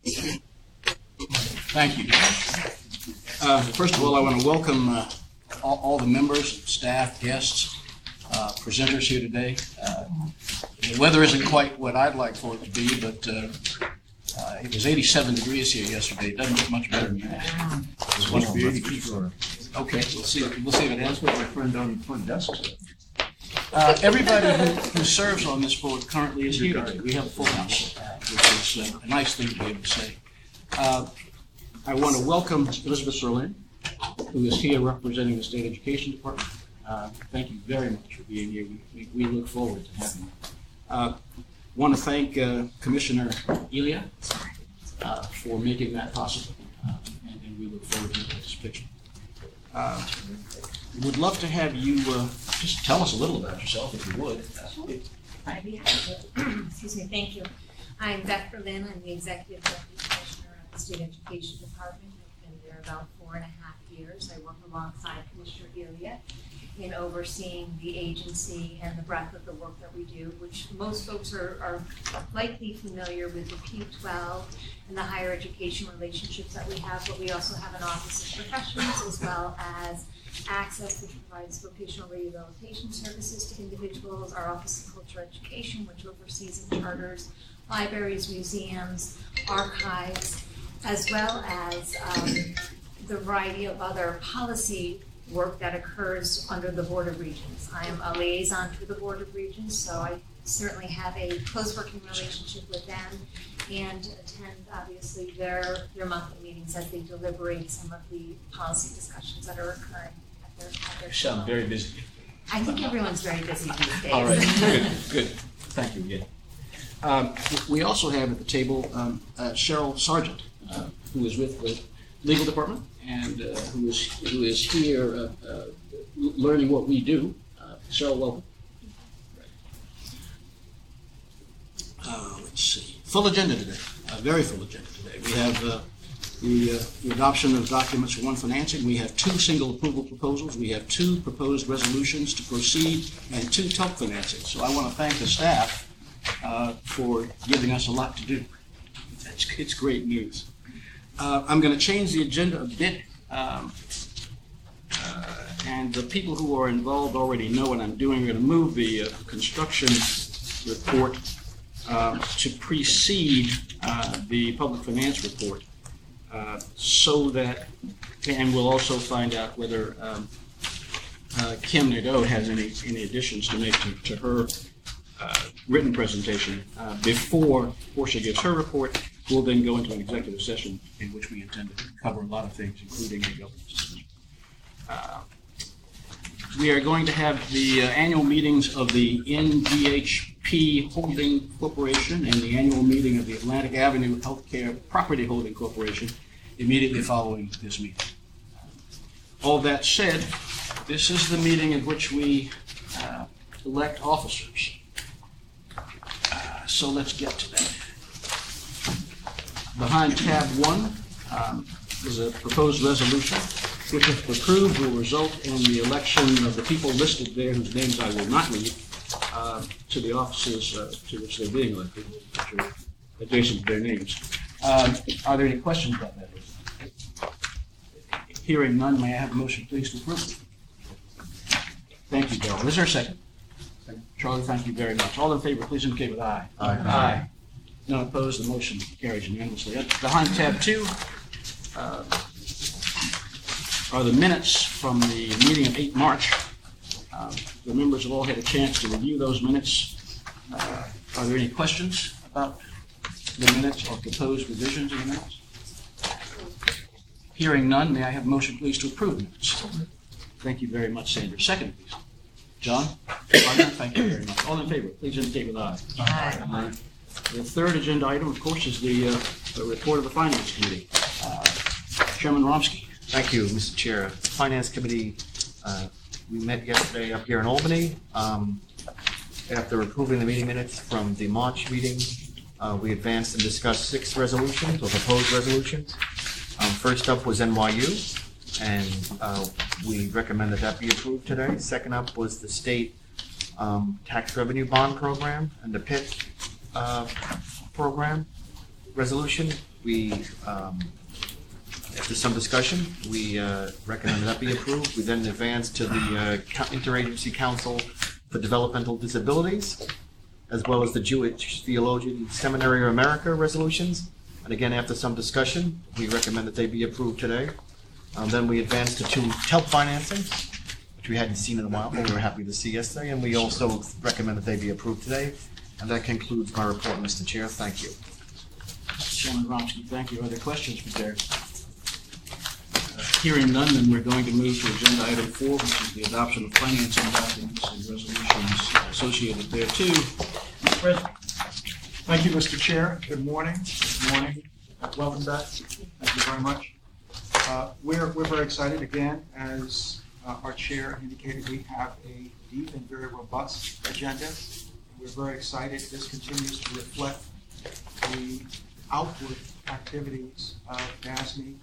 Thank you. First of all, I want to welcome all the members, staff, guests, presenters here today. The weather isn't quite what I'd like for it to be, but it was 87 degrees here yesterday. It doesn't get much better than that. It's supposed to be 80 sure. Okay, we'll see if it That's has. what my friend on the front desk said. Everybody who serves on this board currently is here today. We have a full house, which is a nice thing to be able to say. I want to welcome Elizabeth Berlin, who is here representing the State Education Department. Thank you very much for being here. We look forward to having you. Want to thank Commissioner Elia for making that possible, and we look forward to your participation. Would love to have you just tell us a little about yourself, if you would. I'd be happy to. Excuse me, thank you. I'm Beth Berlin. I'm the Executive Deputy Commissioner of the State Education Department. I've been there about 4.5 years. I work alongside Commissioner Elia in overseeing the agency and the breadth of the work that we do, which most folks are likely familiar with the P-12 and the higher education relationships that we have, but we also have an Office of Professionals as well as Access, which provides vocational rehabilitation services to individuals, our Office of Cultural Education, which oversees and charters libraries, museums, archives, as well as the variety of other policy work that occurs under the Board of Regents. I am a liaison to the Board of Regents, so I certainly have a close working relationship with them and attend, obviously, their monthly meetings as they deliberate some of the policy discussions that are occurring at their You sound very busy. I think everyone's very busy these days. All right, good. Thank you again. We also have at the table Cheryl Sargent, who is with the Legal Department and who is here learning what we do. Cheryl, welcome. Let's see. Full agenda today. Very full agenda today. We have the adoption of documents for one financing. We have 2 single approval proposals. We have 2 proposed resolutions to proceed and 2 TULP financings. So I want to thank the staff for giving us a lot to do. It's great news. I'm going to change the agenda a bit, and the people who are involved already know what I'm doing. We're going to move the construction report to precede the public finance report, so that, and we'll also find out whether Kim Nadeau has any additions to make to her written presentation before Portia gives her report. We'll then go into an executive session in which we intend to cover a lot of things, including the governance discussion. We are going to have the annual meetings of the NGHP Holding Corporation and the annual meeting of the Atlantic Avenue Healthcare Property Holding Corporation immediately following this meeting. All that said, this is the meeting in which we elect officers. So let's get to that. Behind tab 1 is a proposed resolution which, if approved, will result in the election of the people listed there, whose names I will not read, to the offices to which they're being elected, which are adjacent to their names. Are there any questions about that? Hearing none, may I have a motion, please, to approve? Thank you, Bill. Is there a second? Charlie, thank you very much. All in favor, please indicate with aye. Aye. Aye. None opposed, the motion carries unanimously. Behind tab 2 are the minutes from the meeting of 8 March. The members have all had a chance to review those minutes. Are there any questions about the minutes or proposed revisions in the minutes? Hearing none, may I have a motion, please, to approve minutes? Thank you very much, Sandra. Second, please. John? Thank you very much. All in favor, please indicate with aye. Aye. The third agenda item, of course, is the report of the Finance Committee. Chairman Romsky. Thank you, Mr. Chair. The Finance Committee, we met yesterday up here in Albany. After approving the meeting minutes from the March meeting, we advanced and discussed 6 resolutions or proposed resolutions. First up was NYU, and we recommend that be approved today. Second up was the state tax revenue bond program and the PIT program. resolution, we, after some discussion, we recommend that be approved. We then advance to the Interagency Council for Developmental Disabilities, as well as the Jewish Theologian Seminary of America resolutions. And again, after some discussion, we recommend that they be approved today. Then we advance to 2 TELP financings, which we hadn't seen in a while, but we were happy to see yesterday. And we also recommend that they be approved today. And that concludes my report, Mr. Chair. Thank you. Chairman Romsky, thank you. Are there questions for Derek? Hearing none, then we're going to move to agenda item 4, which is the adoption of financing documents and resolutions associated thereto. Mr. President. Thank you, Mr. Chair. Good morning. Good morning. Welcome back. Thank you very much. We're very excited again, as our chair indicated, we have a deep and very robust agenda. We're very excited. This continues to reflect the outward activities of DASNY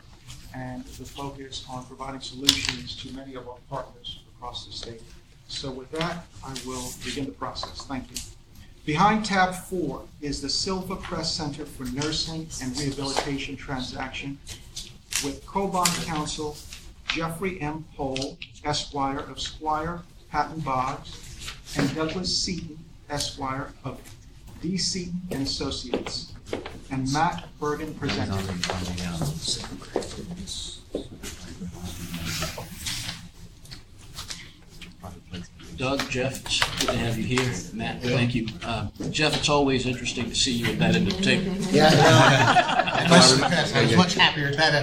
and the focus on providing solutions to many of our partners across the state. So with that, I will begin the process. Thank you. Behind tab 4 is the Silvercrest Center for Nursing and Rehabilitation transaction with co-bond counsel Jeffrey M. Pohl, Esquire of Squire, Patton Boggs, and Douglas Seaton, Esquire of D. Seaton and Associates, and Matt Bergen presenting. Doug, Jeff, it's good to have you here. Matt, thank you. Jeff, it's always interesting to see you at that end of the table. Yeah, I was much happier at that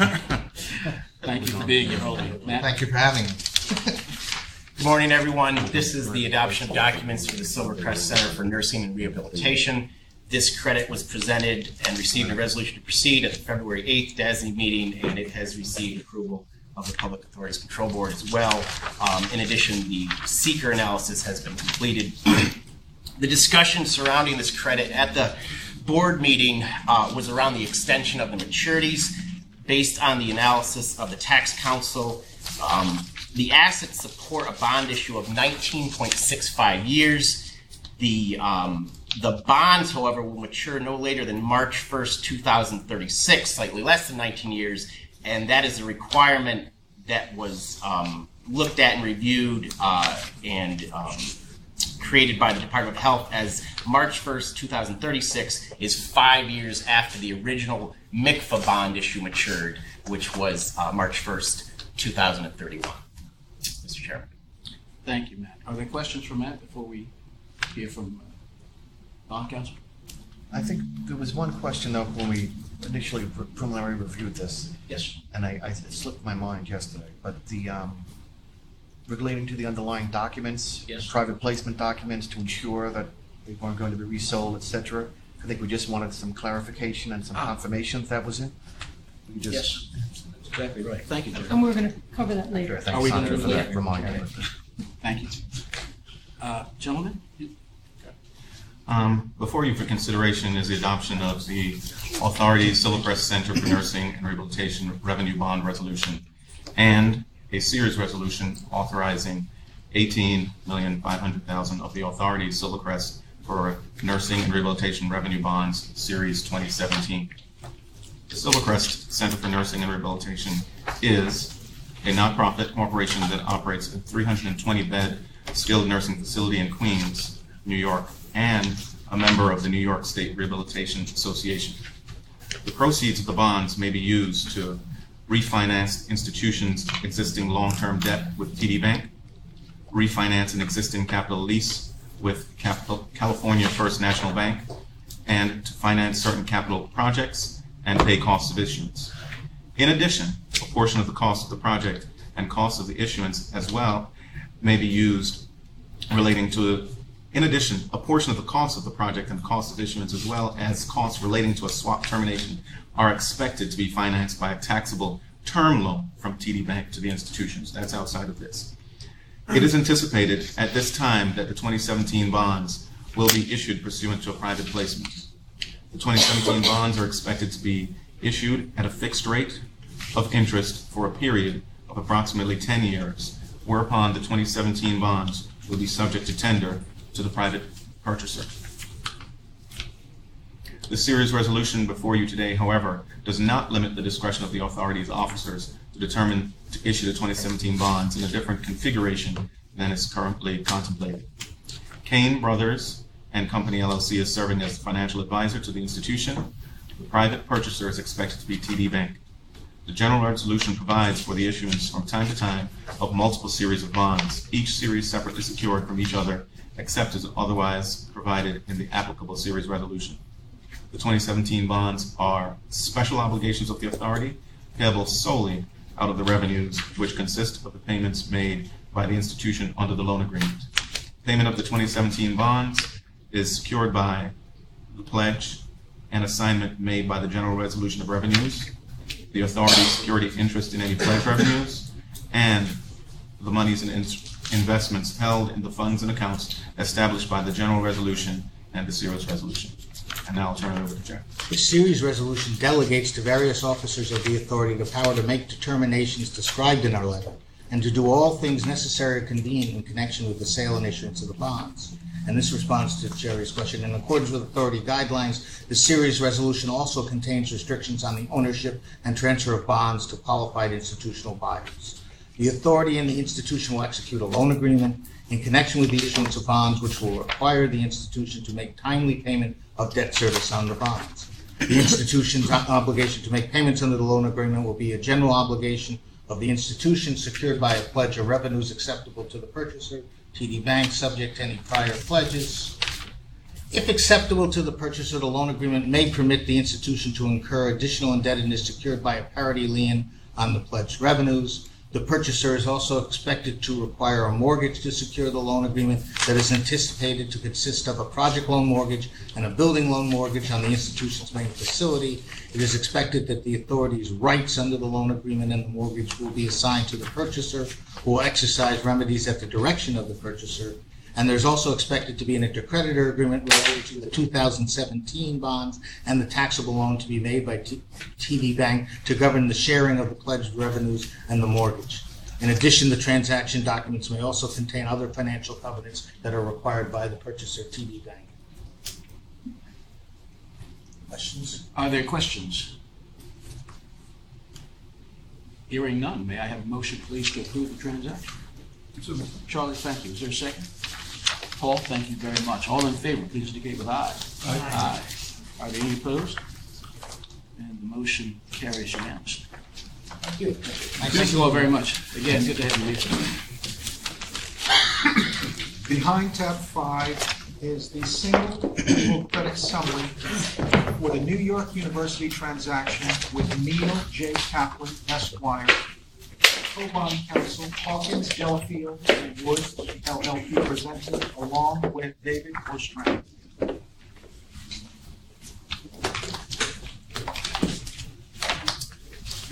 end. Thank you for being here, Holden. Matt? Thank you for having me. Good morning, everyone. This is the adoption of documents for the Silvercrest Center for Nursing and Rehabilitation. This credit was presented and received a resolution to proceed at the February 8th DASNY meeting, and it has received approval of the Public Authorities Control Board as well. In addition, the seeker analysis has been completed. The discussion surrounding this credit at the board meeting was around the extension of the maturities based on the analysis of the Tax Council. The assets support a bond issue of 19.65 years. The bonds, however, will mature no later than March 1st, 2036, slightly less than 19 years, and that is a requirement that was looked at and reviewed and created by the Department of Health, as March 1st, 2036 is 5 years after the original MICFA bond issue matured, which was March 1st, 2031. Mr. Chairman. Thank you, Matt. Are there questions for Matt before we hear from bond counsel? I think there was one question, though, when we initially preliminary reviewed this. Yes. And it slipped my mind yesterday, but the relating to the underlying documents, yes, private placement documents to ensure that they weren't going to be resold, etc. I think we just wanted some clarification and some confirmation that was it. We just, yes, that's exactly right. Thank you, Jerry. And we're going to cover that later. Thanks, Are we Sandra, going to for do that that? reminder. Okay. Thank you. Gentlemen? Before you for consideration is the adoption of the Authority Silvercrest Center for Nursing and Rehabilitation Revenue Bond Resolution and a series resolution authorizing $18,500,000 of the Authority Silvercrest for Nursing and Rehabilitation Revenue Bonds Series 2017. The Silvercrest Center for Nursing and Rehabilitation is a nonprofit corporation that operates a 320-bed skilled nursing facility in Queens, New York, and a member of the New York State Rehabilitation Association. The proceeds of the bonds may be used to refinance institutions' existing long-term debt with TD Bank, refinance an existing capital lease with California First National Bank, and to finance certain capital projects and pay costs of issuance. In addition, a portion of the cost of the project and cost of the issuance as well may be used relating to, in addition, a portion of the cost of the project and cost of issuance as well as costs relating to a swap termination are expected to be financed by a taxable term loan from TD Bank to the institutions. That's outside of this. It is anticipated at this time that the 2017 bonds will be issued pursuant to a private placement. The 2017 bonds are expected to be issued at a fixed rate of interest for a period of approximately 10 years, whereupon the 2017 bonds will be subject to tender to the private purchaser. The series resolution before you today, however, does not limit the discretion of the authority's officers to determine to issue the 2017 bonds in a different configuration than is currently contemplated. Kane Brothers and Company LLC is serving as financial advisor to the institution. The private purchaser is expected to be TD Bank. The general resolution provides for the issuance from time to time of multiple series of bonds, each series separately secured from each other, except as otherwise provided in the applicable series resolution. The 2017 bonds are special obligations of the authority, payable solely out of the revenues which consist of the payments made by the institution under the loan agreement. Payment of the 2017 bonds is secured by the pledge and assignment made by the general resolution of revenues, the authority's security interest in any pledge revenues, and the monies and investments held in the funds and accounts established by the general resolution and the series resolution. And now I'll turn it over to Chair. The series resolution delegates to various officers of the authority the power to make determinations described in our letter and to do all things necessary or convenient in connection with the sale and issuance of the bonds. And this responds to Jerry's question. In accordance with authority guidelines, the series resolution also contains restrictions on the ownership and transfer of bonds to qualified institutional buyers. The authority and the institution will execute a loan agreement in connection with the issuance of bonds, which will require the institution to make timely payment of debt service on the bonds. The institution's obligation to make payments under the loan agreement will be a general obligation of the institution secured by a pledge of revenues acceptable to the purchaser, TD Bank, subject to any prior pledges. If acceptable to the purchaser, the loan agreement may permit the institution to incur additional indebtedness secured by a parity lien on the pledged revenues. The purchaser is also expected to require a mortgage to secure the loan agreement that is anticipated to consist of a project loan mortgage and a building loan mortgage on the institution's main facility. It is expected that the authority's rights under the loan agreement and the mortgage will be assigned to the purchaser, who will exercise remedies at the direction of the purchaser. And there's also expected to be an intercreditor agreement related to the 2017 bonds and the taxable loan to be made by TD Bank to govern the sharing of the pledged revenues and the mortgage. In addition, the transaction documents may also contain other financial covenants that are required by the purchaser, TD Bank. Questions? Are there questions? Hearing none, may I have a motion, please, to approve the transaction? Charlie, thank you. Is there a second? Paul, thank you very much. All in favor, please indicate with aye. Aye. Are there any opposed? And the motion carries unanimously. Thank you. Thank you all very much. Again, good to have you here. Behind tab 5 is the single legal credit summary for the New York University transaction with Neil J. Kaplan, Esquire, co-bond counsel Hawkins, Delafield, and Wood, LLP, presented along with David Ostrand.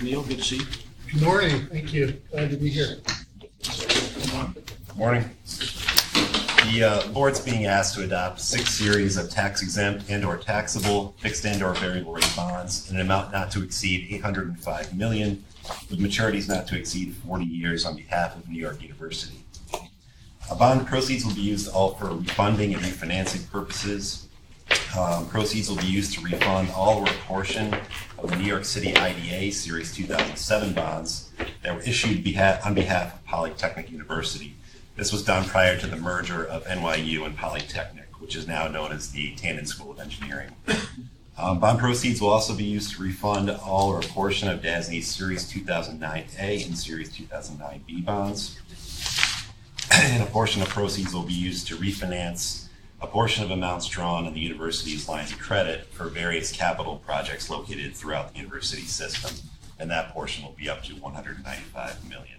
Neil, good to see you. Good morning. Thank you. Glad to be here. Good morning. The board's being asked to adopt 6 series of tax-exempt and/or taxable fixed and/or variable rate bonds in an amount not to exceed $805 million, with maturities not to exceed 40 years on behalf of New York University. Bond proceeds will be used all for refunding and refinancing purposes. Proceeds will be used to refund all or a portion of the New York City IDA Series 2007 bonds that were issued on behalf of Polytechnic University. This was done prior to the merger of NYU and Polytechnic, which is now known as the Tannen School of Engineering. Bond proceeds will also be used to refund all or a portion of DASNY Series 2009A and Series 2009B bonds. And a portion of proceeds will be used to refinance a portion of amounts drawn on the university's lines of credit for various capital projects located throughout the university system, and that portion will be up to $195 million.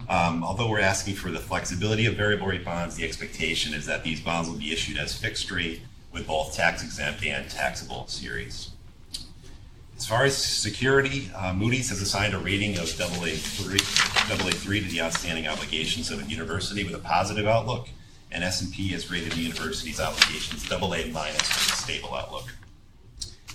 Although we're asking for the flexibility of variable rate bonds, the expectation is that these bonds will be issued as fixed rate with both tax-exempt and taxable series. As far as security, Moody's has assigned a rating of AA3 to the outstanding obligations of a university with a positive outlook, and S&P has rated the university's obligations AA- with a stable outlook.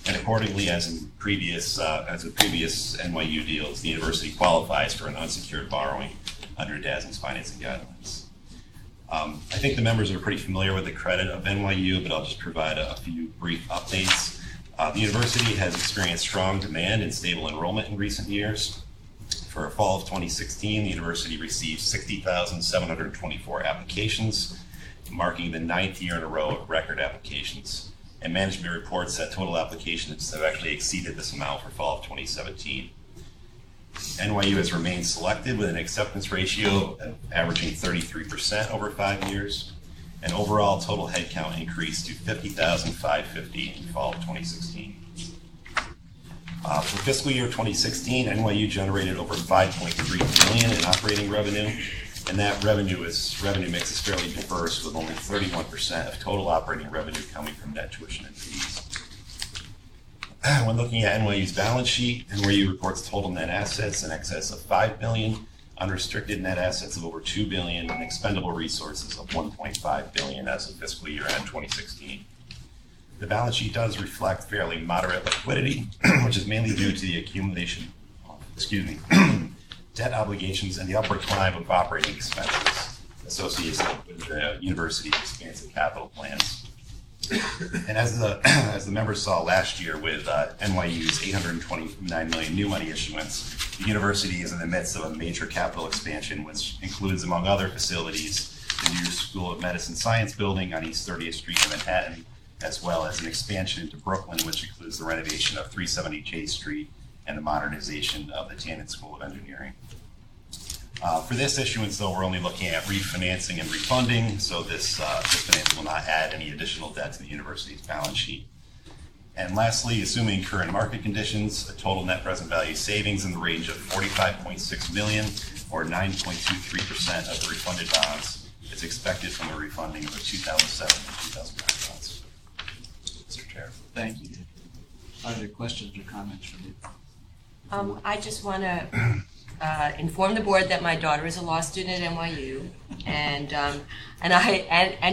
And accordingly, as with previous NYU deals, the university qualifies for an unsecured borrowing under DASNY's financing guidelines. I think the members are pretty familiar with the credit of NYU, but I'll just provide a few brief updates. The university has experienced strong demand and stable enrollment in recent years. For fall of 2016, the university received 60,724 applications, marking the 9th year in a row of record applications. And management reports that total applications have actually exceeded this amount for fall of 2017. NYU has remained selected with an acceptance ratio averaging 33% over 5 years. And overall total headcount increased to 50,550 in fall of 2016. For fiscal year 2016, NYU generated over $5.3 billion in operating revenue, and that revenue mix is fairly diverse, with only 31% of total operating revenue coming from net tuition and fees. When looking at NYU's balance sheet, NYU reports total net assets in excess of $5 billion, unrestricted net assets of over $2 billion, and expendable resources of $1.5 billion as of fiscal year end 2016. The balance sheet does reflect fairly moderate liquidity, which is mainly due to the accumulation of, debt obligations and the upward climb of operating expenses associated with the university's expansive capital plans. And as the members saw last year with NYU's $829 million new money issuance, the university is in the midst of a major capital expansion, which includes, among other facilities, the new School of Medicine Science building on East 30th Street in Manhattan, as well as an expansion into Brooklyn, which includes the renovation of 370 J Street and the modernization of the Tannen School of Engineering. For this issuance, though, we're only looking at refinancing and refunding, so this finance will not add any additional debt to the university's balance sheet. And lastly, assuming current market conditions, a total net present value savings in the range of $45.6 million, or 9.23% of the refunded bonds, is expected from the refunding of the 2007 and 2009 bonds. Mr. Chair. Thank you. Are there questions or comments from you? I just want to inform the board that my daughter is a law student at NYU, and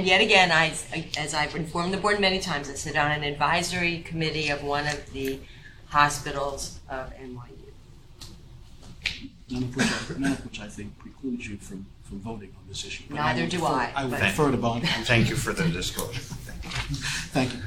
yet again, as I've informed the board many times, I sit on an advisory committee of one of the hospitals of NYU. None of which I think precludes you from voting on this issue. But Neither do I. I would defer to bond counsel. Thank you for the disclosure. Thank you.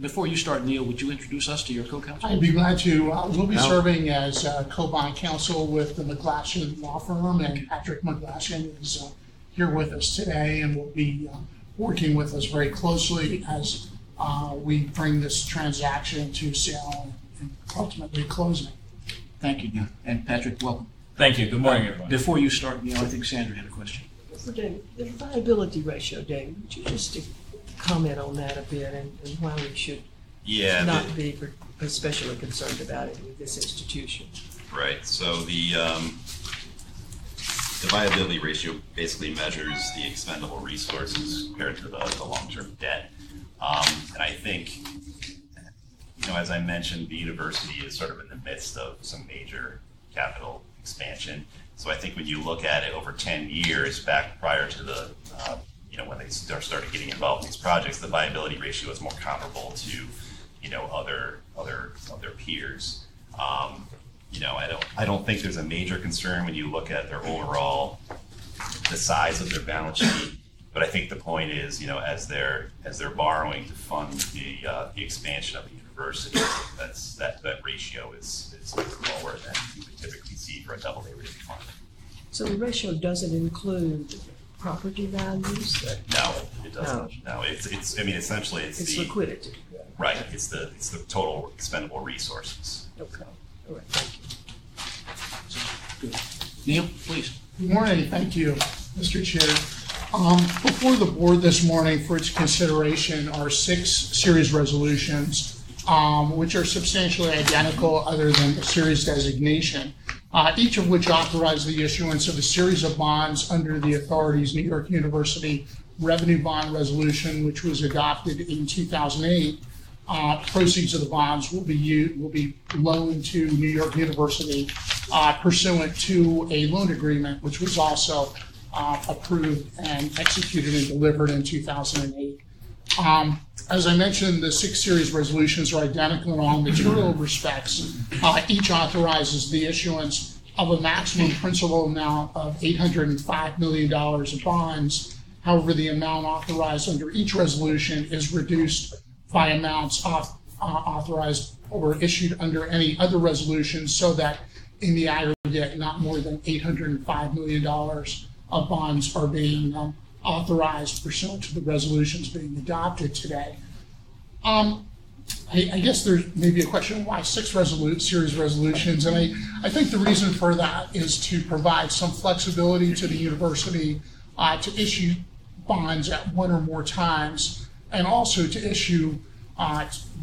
Before you start, Neil, would you introduce us to your co-counsel? I'd be glad to. We'll be serving as co-bond counsel with the McGlashan Law Firm, and Patrick McGlashan is here with us today and will be working with us very closely as we bring this transaction to sale and ultimately closing. Thank you, Neil. And Patrick, welcome. Thank you. Good morning, everyone. Before you start, Neil, I think Sandra had a question. For David, the viability ratio, David, would you just comment on that a bit and why we should not be especially concerned about it with this institution? Right. So the viability ratio basically measures the expendable resources compared to the long-term debt. And I think, as I mentioned, the university is sort of in the midst of some major capital expansion. So I think when you look at it over 10 years back prior to the, when they started getting involved in these projects, the viability ratio is more comparable to, other peers. I don't think there's a major concern when you look at their overall, the size of their balance sheet. But I think the point is, as they're borrowing to fund the expansion of the university, that ratio is lower than you would typically see for a double A rated fund. So the ratio doesn't include property values? No, it doesn't. No, it's essentially it's the liquidity. Right. It's the total expendable resources. Okay. All right. Thank you. Good. Neil, please. Good morning. Thank you, Mr. Chair. Before the board this morning for its consideration are 6 series resolutions, which are substantially identical other than the series designation, each of which authorize the issuance of a series of bonds under the authority's New York University Revenue Bond Resolution, which was adopted in 2008. Proceeds of the bonds will be loaned to New York University pursuant to a loan agreement, which was also approved and executed and delivered in 2008. As I mentioned, the 6 series resolutions are identical in all material respects. Each authorizes the issuance of a maximum principal amount of $805 million of bonds. However, the amount authorized under each resolution is reduced by amounts authorized or issued under any other resolution, so that in the aggregate, not more than $805 million of bonds are being authorized pursuant to the resolutions being adopted today. I guess there's maybe a question, why 6 series resolutions? And I think the reason for that is to provide some flexibility to the university to issue bonds at one or more times, and also to issue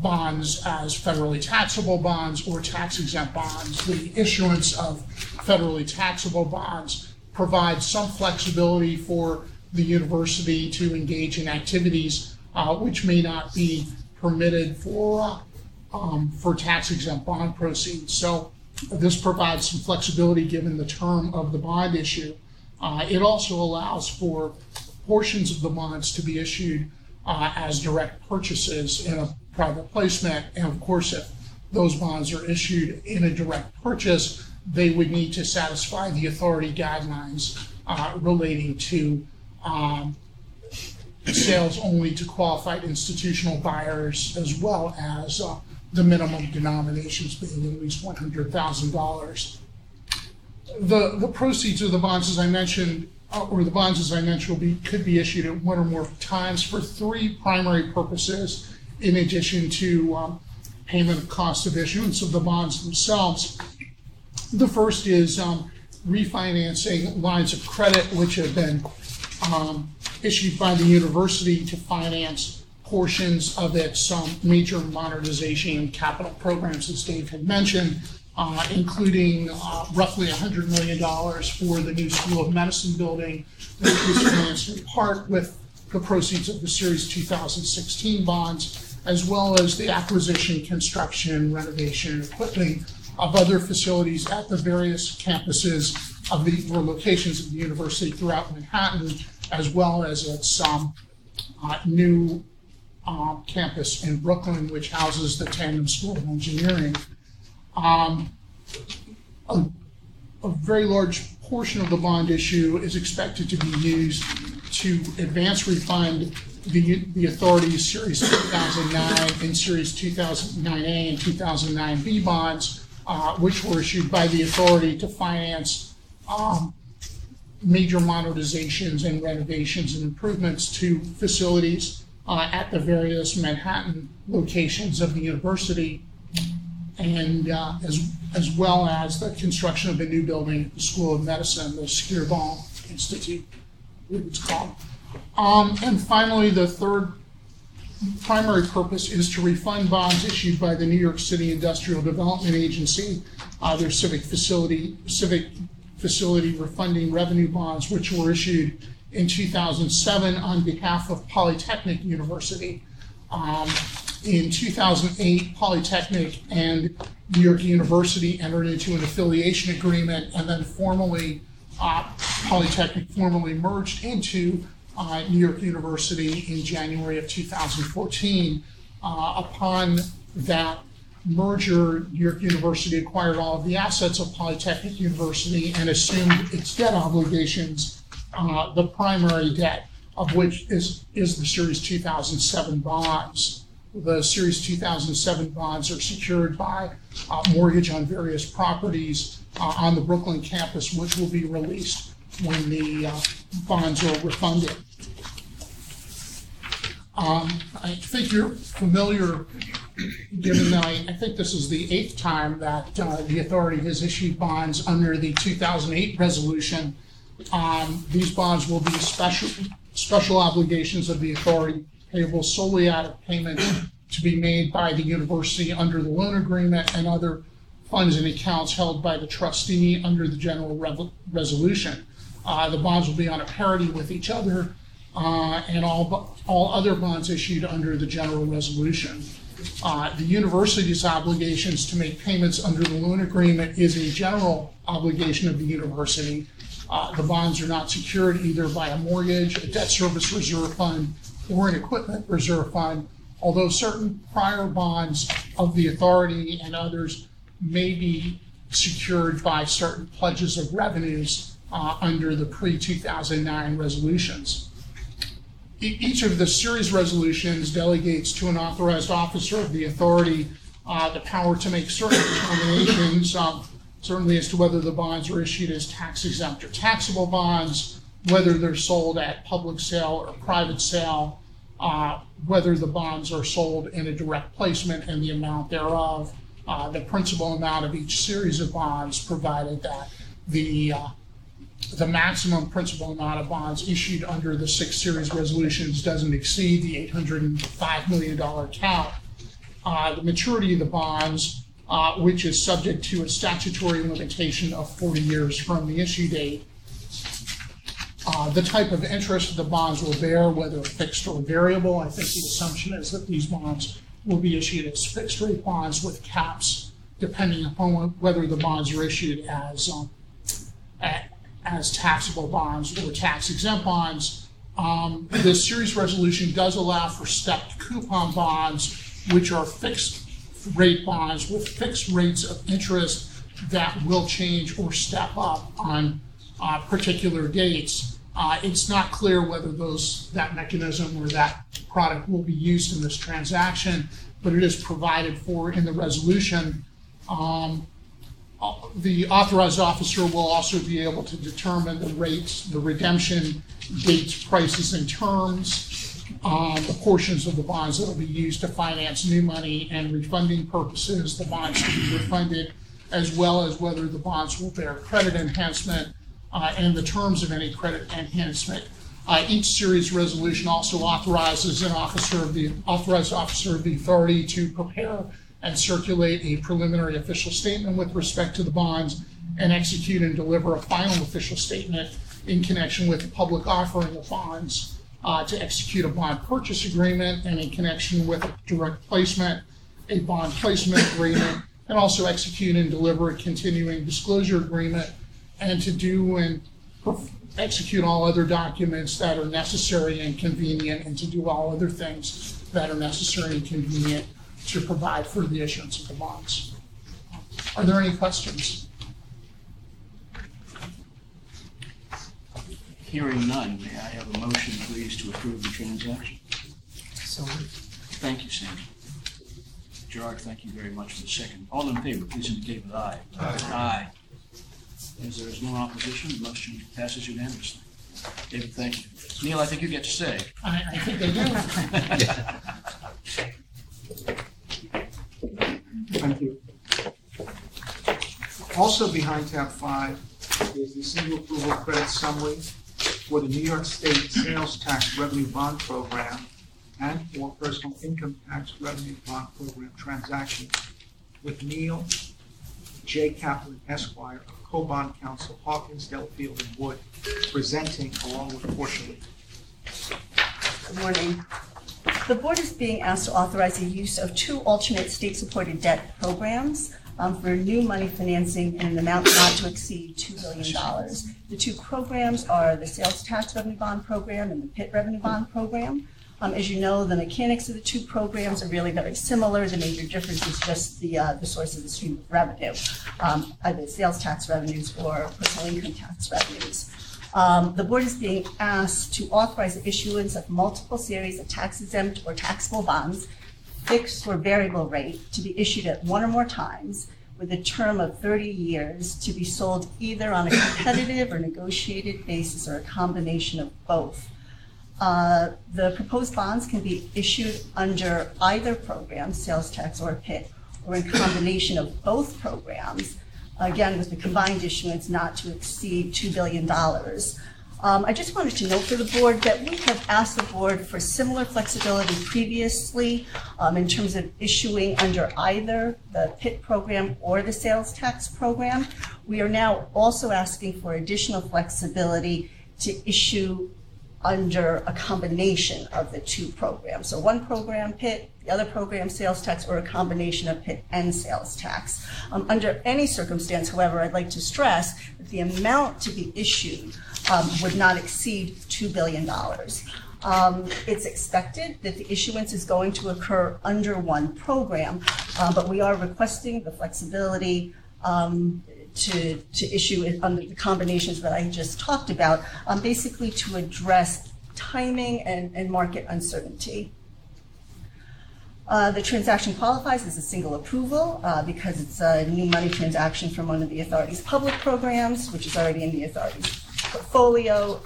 bonds as federally taxable bonds or tax-exempt bonds. The issuance of federally taxable bonds provides some flexibility for the university to engage in activities which may not be permitted for tax-exempt bond proceeds. So this provides some flexibility given the term of the bond issue. It also allows for portions of the bonds to be issued as direct purchases in a private placement. And of course, if those bonds are issued in a direct purchase, they would need to satisfy the authority guidelines relating to sales only to qualified institutional buyers, as well as the minimum denominations being at least $100,000. The proceeds of the bonds, as I mentioned, could be issued at one or more times for 3 primary purposes, in addition to payment of cost of issuance of the bonds themselves. The first is refinancing lines of credit which have been issued by the university to finance portions of its major modernization and capital programs, as Dave had mentioned, including roughly $100 million for the new School of Medicine building, which was financed in part with the proceeds of the Series 2016 bonds, as well as the acquisition, construction, renovation, and equipping of other facilities at the various campuses of the locations of the university throughout Manhattan, as well as its new campus in Brooklyn, which houses the Tandem School of Engineering. A very large portion of the bond issue is expected to be used to advance refund the authority's Series 2009 and Series 2009A and 2009B bonds, which were issued by the authority to finance major modernizations and renovations and improvements to facilities at the various Manhattan locations of the university, and as well as the construction of the new building at the School of Medicine, the Skirball Institute, it's called. And finally, the third primary purpose is to refund bonds issued by the New York City Industrial Development Agency, their civic facility refunding revenue bonds, which were issued in 2007 on behalf of Polytechnic University. In 2008, Polytechnic and New York University entered into an affiliation agreement, and then Polytechnic formally merged into New York University in January of 2014. Upon that merger, New York University acquired all of the assets of Polytechnic University and assumed its debt obligations, the primary debt of which is the Series 2007 bonds. The Series 2007 bonds are secured by mortgage on various properties on the Brooklyn campus, which will be released when the bonds are refunded. I think you're familiar, given that I think this is the 8th time that the authority has issued bonds under the 2008 resolution. These bonds will be special obligations of the authority, payable solely out of payments to be made by the university under the loan agreement and other funds and accounts held by the trustee under the general resolution. The bonds will be on a parity with each other, and all other bonds issued under the general resolution. The university's obligations to make payments under the loan agreement is a general obligation of the university. The bonds are not secured either by a mortgage, a debt service reserve fund, or an equipment reserve fund, although certain prior bonds of the authority and others may be secured by certain pledges of revenues under the pre-2009 resolutions. Each of the series resolutions delegates to an authorized officer of the authority the power to make certain determinations, certainly as to whether the bonds are issued as tax-exempt or taxable bonds, whether they're sold at public sale or private sale, whether the bonds are sold in a direct placement and the amount thereof, the principal amount of each series of bonds, provided that the maximum principal amount of bonds issued under the 6 series resolutions doesn't exceed the $805 million cap. The maturity of the bonds, which is subject to a statutory limitation of 40 years from the issue date. The type of interest the bonds will bear, whether fixed or variable. I think the assumption is that these bonds will be issued as fixed rate bonds with caps, depending upon whether the bonds are issued as taxable bonds or tax-exempt bonds. This series resolution does allow for stepped coupon bonds, which are fixed rate bonds with fixed rates of interest that will change or step up on particular dates. It's not clear whether that mechanism or that product will be used in this transaction, but it is provided for in the resolution. The authorized officer will also be able to determine the rates, the redemption dates, prices, and terms, the portions of the bonds that will be used to finance new money and refunding purposes, the bonds to be refunded, as well as whether the bonds will bear credit enhancement and the terms of any credit enhancement. Each series resolution also authorizes an authorized officer of the authority to prepare and circulate a preliminary official statement with respect to the bonds and execute and deliver a final official statement in connection with the public offering of bonds, to execute a bond purchase agreement, and in connection with a direct placement, a bond placement agreement, and also execute and deliver a continuing disclosure agreement, and to do and execute all other documents that are necessary and convenient, and to do all other things that are necessary and convenient to provide for the issuance of the bonds. Are there any questions? Hearing none, may I have a motion, please, to approve the transaction? So moved. Thank you, Sandy. Gerard, thank you very much for the second. All in favor, please indicate with aye. Aye. As there is no opposition, the motion passes unanimously. David, thank you. Neil, I think you get to say. I think they do. Thank you. Also behind tab 5 is the single approval credit summary for the New York State Sales Tax Revenue Bond Program and for Personal Income Tax Revenue Bond Program transactions with Neil J. Kaplan, Esquire, of Co-Bond Counsel, Hawkins, Delafield, and Wood, presenting along with Portia Lee. Good morning. The board is being asked to authorize the use of 2 alternate state-supported debt programs for new money financing in an amount not to exceed $2 billion. The 2 programs are the Sales Tax Revenue Bond Program and the PIT Revenue Bond Program. As you know, the mechanics of the 2 programs are really very similar. The major difference is just the source of the stream of revenue, either sales tax revenues or personal income tax revenues. The board is being asked to authorize the issuance of multiple series of tax-exempt or taxable bonds, fixed or variable rate, to be issued at 1 or more times with a term of 30 years to be sold either on a competitive or negotiated basis or a combination of both. The proposed bonds can be issued under either program, sales tax or PIT, or in combination of both programs, again with the combined issuance not to exceed $2 billion. I just wanted to note for the board that we have asked the board for similar flexibility previously in terms of issuing under either the PIT program or the sales tax program. We are now also asking for additional flexibility to issue under a combination of the 2 programs. So 1 program PIT, the other program sales tax, or a combination of PIT and sales tax. Under any circumstance, however, I'd like to stress that the amount to be issued would not exceed $2 billion. It's expected that the issuance is going to occur under 1 program, but we are requesting the flexibility to issue it under the combinations that I just talked about, basically to address timing and market uncertainty. The transaction qualifies as a single approval because it's a new money transaction from one of the authority's public programs, which is already in the authority's portfolio,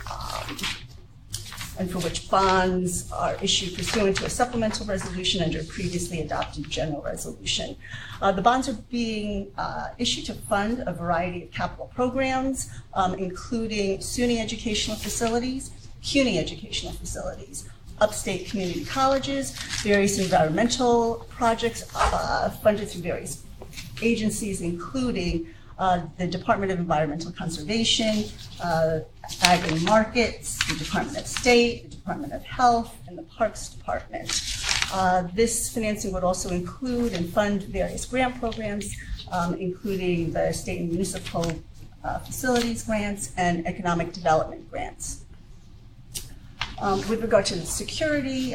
and for which bonds are issued pursuant to a supplemental resolution under a previously adopted general resolution. The bonds are being issued to fund a variety of capital programs, including SUNY educational facilities, CUNY educational facilities, upstate community colleges, various environmental projects funded through various agencies, including the Department of Environmental Conservation, Ag and Markets, the Department of State, the Department of Health, and the Parks Department. This financing would also include and fund various grant programs, including the state and municipal facilities grants and economic development grants. With regard to the security,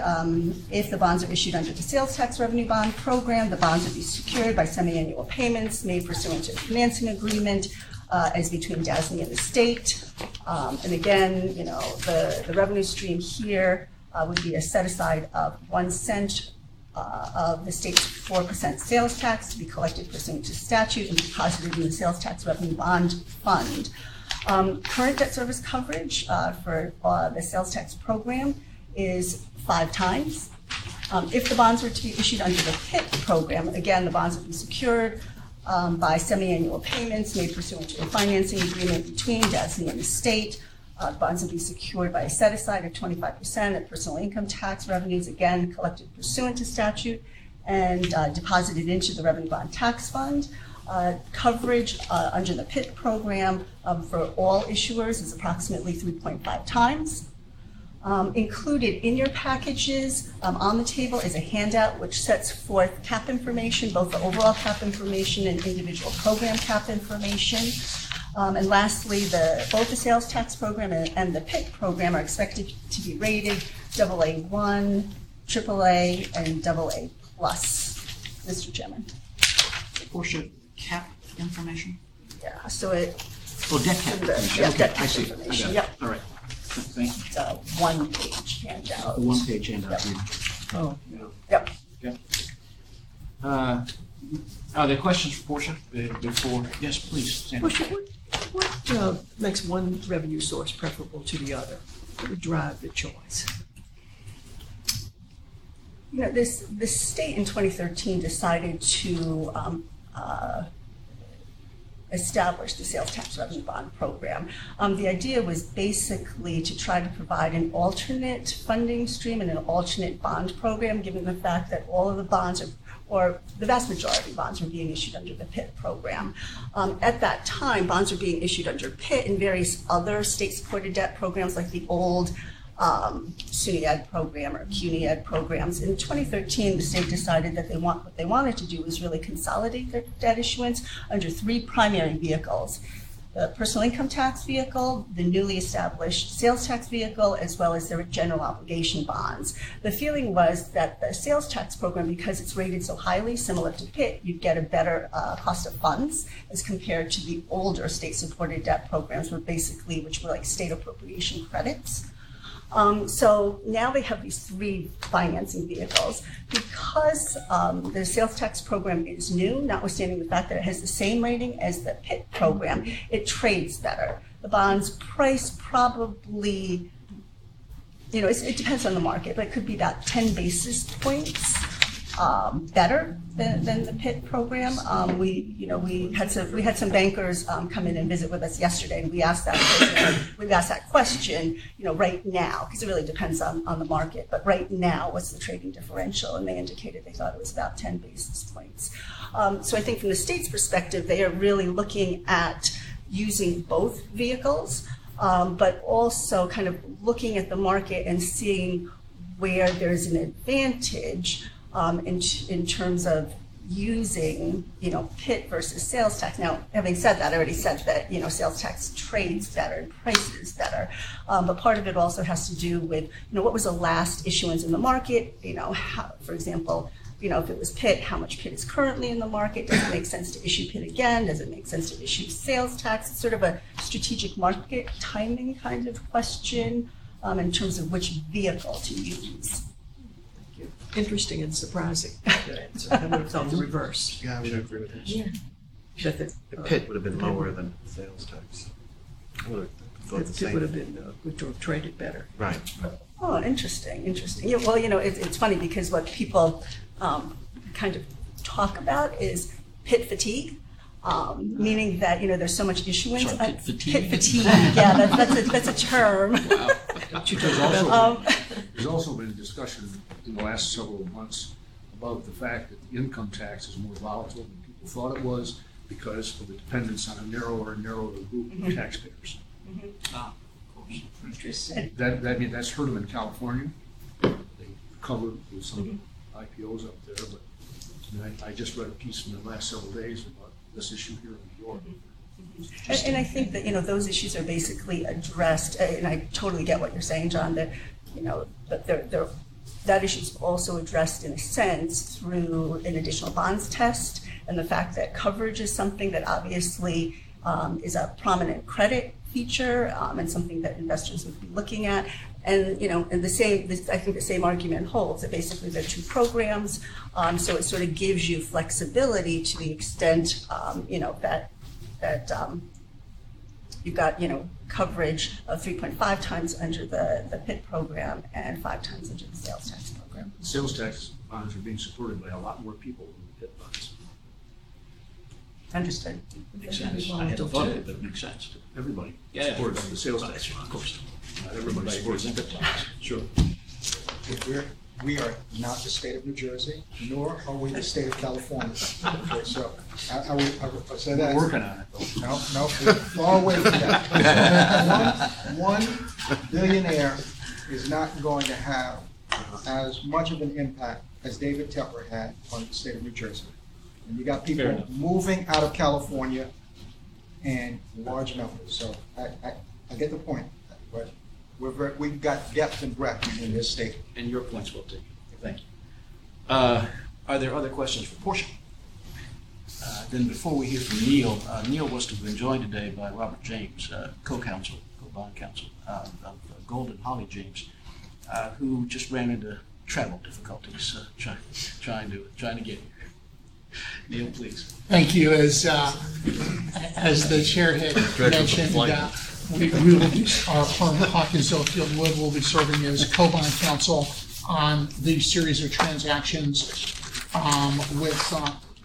if the bonds are issued under the sales tax revenue bond program, the bonds would be secured by semi-annual payments made pursuant to a financing agreement as between DASNY and the state. And again, you know, the revenue stream here would be a set aside of 1 cent of the state's 4% sales tax to be collected pursuant to statute and deposited in the sales tax revenue bond fund. Current debt service coverage for the sales tax program is 5 times. If the bonds were to be issued under the PIT program, again, the bonds would be secured by semi-annual payments made pursuant to a financing agreement between DASNY and the state. Bonds would be secured by a set-aside of 25% of personal income tax revenues, again, collected pursuant to statute and deposited into the revenue bond tax fund. Coverage under the PIT program for all issuers is approximately 3.5 times. Included in your packages on the table is a handout which sets forth cap information, both the overall cap information and individual program cap information. And lastly, both the sales tax program and the PIT program are expected to be rated AA1, AAA, and AA+. Mr. Chairman. Portia, cap information? Yeah, so it. Oh, debt cap information. Yeah, Okay, debt I cap see. information, I got it. yep. All right. Thank you. It's a one-page handout. The one-page handout. Yep. here. Oh, Yep. Okay. Are there questions for Portia before? Yes, please. Sandra. Portia, what makes one revenue source preferable to the other? What would drive the choice? You know, the state in 2013 decided to establish the sales tax revenue bond program. The idea was basically to try to provide an alternate funding stream and an alternate bond program, given the fact that all of the bonds or the vast majority of bonds were being issued under the PIT program. At that time, bonds were being issued under PIT and various other state-supported debt programs like the old SUNY Ed program or CUNY Ed programs. In 2013, the state decided that what they wanted to do was really consolidate their debt issuance under 3 primary vehicles: the personal income tax vehicle, the newly established sales tax vehicle, as well as their general obligation bonds. The feeling was that the sales tax program, because it's rated so highly, similar to PIT, you'd get a better cost of funds as compared to the older state-supported debt programs, which were like state appropriation credits. So now they have these 3 financing vehicles. Because the sales tax program is new, notwithstanding the fact that it has the same rating as the PIT program, it trades better. The bond's price probably, you know, it depends on the market, but it could be about 10 basis points better than the PIT program. We had some bankers come in and visit with us yesterday, and we asked that question, you know, right now, because it really depends on the market, but right now, what's the trading differential? And they indicated they thought it was about 10 basis points. So I think from the state's perspective, they are really looking at using both vehicles, but also kind of looking at the market and seeing where there's an advantage in terms of using, you know, PIT versus sales tax. Now, having said that, I already said that, you know, sales tax trades better and prices better. But part of it also has to do with, you know, what was the last issuance in the market? You know, for example, if it was PIT, how much PIT is currently in the market? Does it make sense to issue PIT again? Does it make sense to issue sales tax? It's sort of a strategic market timing kind of question in terms of which vehicle to use. Interesting and surprising. So I would have thought the reverse. Yeah, I would agree with that. Yeah. The PIT would have been lower than sales tax. I would have thought the It same. would have been good to have traded better. Right. Oh, interesting. Yeah, well, it's funny because what people kind of talk about is PIT fatigue, meaning that there's so much issuance. Sorry, PIT fatigue? PIT fatigue. Yeah, that's a term. Wow. There's also been discussion in the last several months about the fact that the income tax is more volatile than people thought it was because of the dependence on a narrower and narrower group of taxpayers. Ah, of course. Interesting. That's heard them in California. They covered with some IPOs up there, but I just read a piece in the last several days about this issue here in New York. And I think that those issues are basically addressed, and I totally get what you're saying, John. That that issue is also addressed in a sense through an additional bonds test, and the fact that coverage is something that obviously is a prominent credit feature and something that investors would be looking at. And and I think the same argument holds that basically they're two programs, so it sort of gives you flexibility to the extent that you've got coverage of 3.5 times under the PIT program and 5 times under the sales tax program. Sales tax bonds are being supported by a lot more people than PIT bonds. Understood. Makes sense. I hadn't thought of it, but it makes sense. Everybody Yeah, supports the sales tax bonds. Of course. Not everybody supports Everybody PIT bonds. Sure. We are not the state of New Jersey, nor are we the state of California. Okay, so I would say that. We're working on it, though. No, we're far away from that. One billionaire is not going to have as much of an impact as David Tepper had on the state of New Jersey. And you got people moving out of California in large numbers. So I get the point, but we've got depth and breadth in this state. And your point's well taken. Thank you. Are there other questions for Portia? Then before we hear from Neil, Neil was to have been joined today by Robert James, co-counsel, co-bond counsel of Golden Holly James, who just ran into travel difficulties trying to get here. Neil, please. Thank you. As the chair had mentioned, we will be, our firm Hawkins Oldfield Wood will be serving as co-bond counsel on the series of transactions with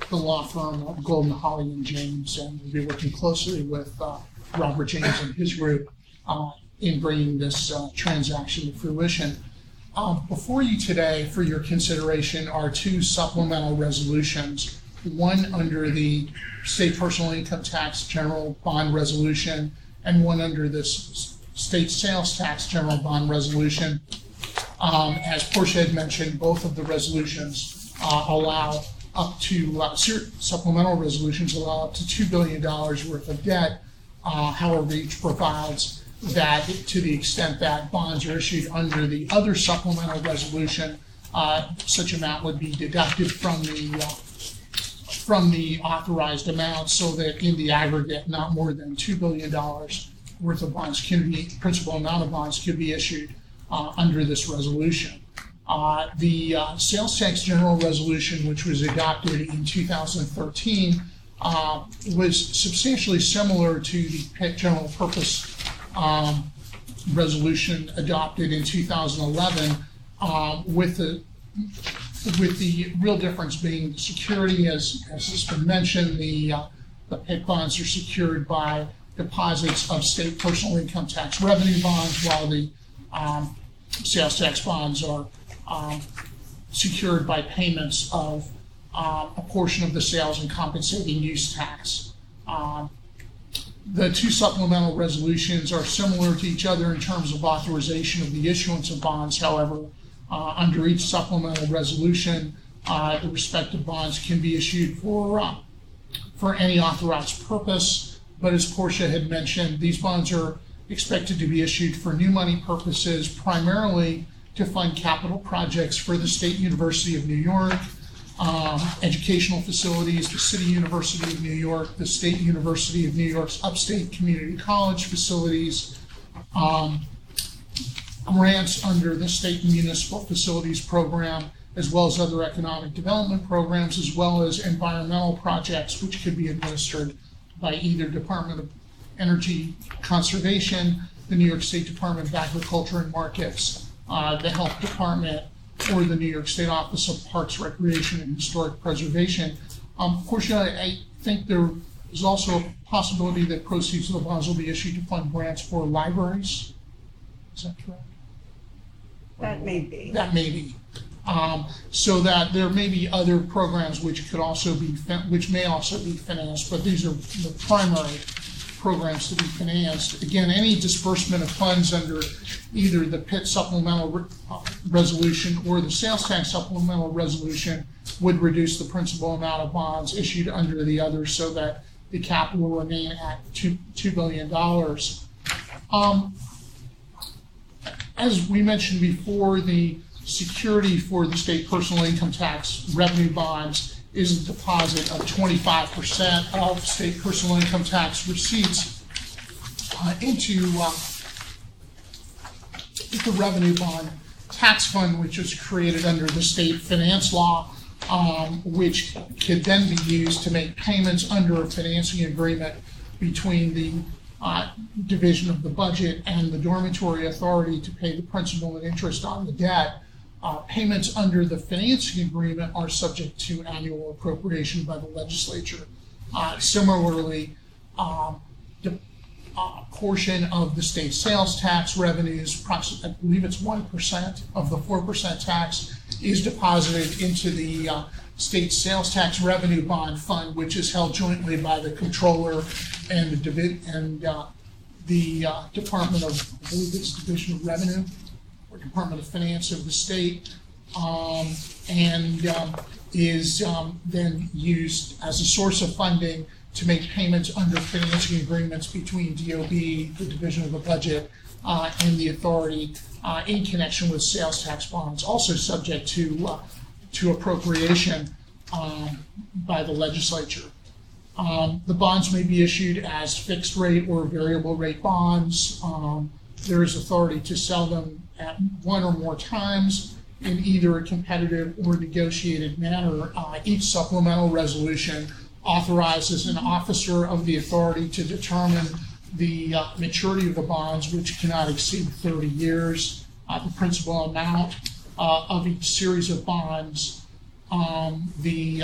the law firm of Golden Holly and James, and we'll be working closely with Robert James and his group in bringing this transaction to fruition. Before you today, for your consideration, are two supplemental resolutions. One under the state personal income tax general bond resolution, and one under the state sales tax general bond resolution. As Portia had mentioned, both of the resolutions allow up to, supplemental resolutions allow up to $2 billion worth of debt. However, each provides that to the extent that bonds are issued under the other supplemental resolution, such amount would be deducted from the authorized amount, so that in the aggregate, not more than $2 billion worth of bonds principal amount of bonds could be issued under this resolution. The sales tax general resolution, which was adopted in 2013, was substantially similar to the PIT general purpose resolution adopted in 2011, with the real difference being security, as has been mentioned. The PIT bonds are secured by deposits of state personal income tax revenue bonds, while the sales tax bonds are secured by payments of a portion of the sales and compensating use tax. The two supplemental resolutions are similar to each other in terms of authorization of the issuance of bonds. However, under each supplemental resolution, the respective bonds can be issued for any authorized purpose. But as Portia had mentioned, these bonds are expected to be issued for new money purposes, primarily to fund capital projects for the State University of New York, educational facilities, the City University of New York, the State University of New York's Upstate Community College facilities, grants under the State Municipal Facilities Program, as well as other economic development programs, as well as environmental projects, which could be administered by either Department of Energy Conservation, the New York State Department of Agriculture and Markets, the Health Department, or the New York State Office of Parks, Recreation, and Historic Preservation. Of course, I think there is also a possibility that proceeds of the bonds will be issued to fund grants for libraries. Is that correct? That may be. That may be. So that there may be other programs which could also be, which may also be financed, but these are the primary programs to be financed. Again, any disbursement of funds under either the PIT supplemental resolution or the sales tax supplemental resolution would reduce the principal amount of bonds issued under the others so that the cap will remain at $2 billion. As we mentioned before, the security for the state personal income tax revenue bonds is a deposit of 25% of state personal income tax receipts into the revenue bond tax fund, which was created under the state finance law, which could then be used to make payments under a financing agreement between the division of the budget and the dormitory authority to pay the principal and interest on the debt. Payments under the financing agreement are subject to annual appropriation by the legislature. Similarly, a portion of the state sales tax revenues, I believe it's 1% of the 4% tax, is deposited into the state sales tax revenue bond fund, which is held jointly by the controller and the Department of, I believe it's Division of Revenue, or Department of Finance of the state, is then used as a source of funding to make payments under financing agreements between DOB, the Division of the Budget, and the authority in connection with sales tax bonds, also subject to appropriation by the legislature. The bonds may be issued as fixed rate or variable rate bonds. There is authority to sell them at one or more times in either a competitive or negotiated manner. Each supplemental resolution authorizes an officer of the authority to determine the maturity of the bonds, which cannot exceed 30 years, the principal amount of each series of bonds, the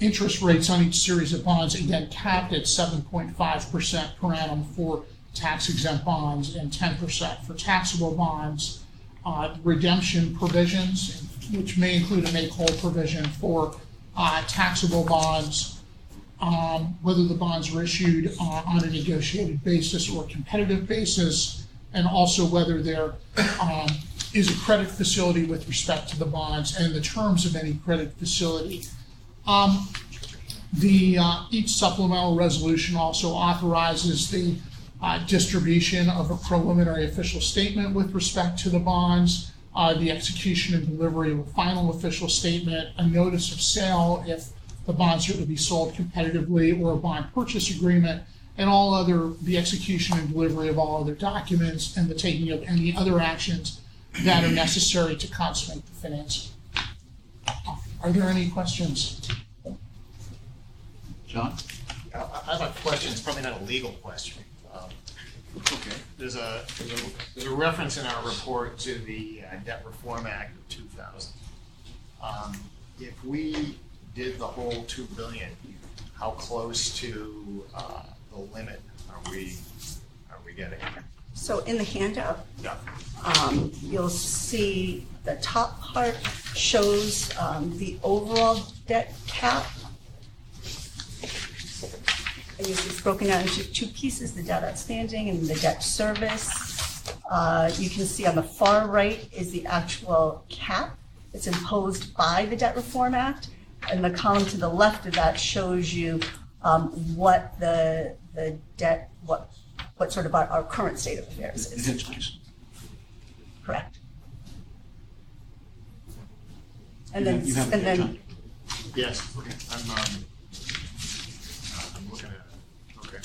interest rates on each series of bonds, again capped at 7.5% per annum for tax-exempt bonds and 10% for taxable bonds, redemption provisions, which may include a make-whole provision for taxable bonds, whether the bonds are issued on a negotiated basis or competitive basis, and also whether there is a credit facility with respect to the bonds and the terms of any credit facility. Each supplemental resolution also authorizes the distribution of a preliminary official statement with respect to the bonds, the execution and delivery of a final official statement, a notice of sale if the bonds are to be sold competitively, or a bond purchase agreement, and the execution and delivery of all other documents and the taking of any other actions that are necessary to consummate the financing. Are there any questions? John? I have a question. It's probably not a legal question. Okay. There's a reference in our report to the Debt Reform Act of 2000. If we did the whole $2 billion, how close to the limit are we getting? So in the handout, Yeah. you'll see the top part shows the overall debt cap. And it's broken out into two pieces, the debt outstanding and the debt service. You can see on the far right is the actual cap that's imposed by the Debt Reform Act. And the column to the left of that shows you what the debt, what sort of our current state of affairs is. Correct. And then, Yes, okay, I'm looking at it. Okay.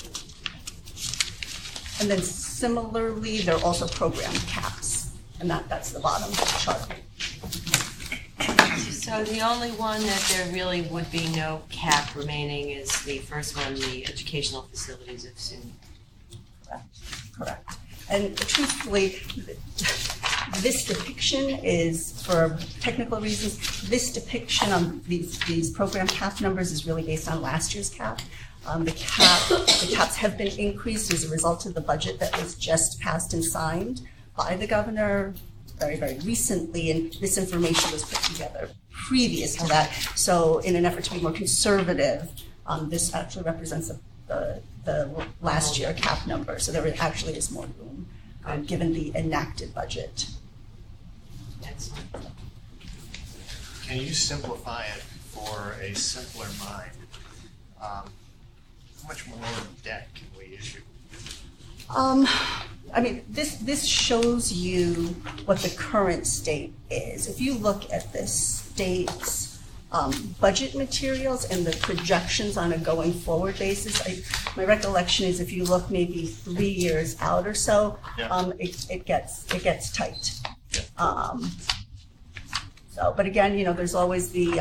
And then similarly, there are also program caps, and that's the bottom chart. So the only one that there really would be no cap remaining is the first one, the educational facilities of SUNY. Correct. And truthfully, this depiction is, for technical reasons, this depiction on these program cap numbers is really based on last year's cap. The caps have been increased as a result of the budget that was just passed and signed by the governor very, very recently, and this information was put together previous to that. So in an effort to be more conservative, this actually represents the last year cap number. So there actually is more room given the enacted budget. Can you simplify it for a simpler mind? How much more debt can we issue? I mean, this shows you what the current state is. If you look at the state's budget materials and the projections on a going forward basis, my recollection is if you look maybe 3 years out or so, it gets tight. But again, there's always the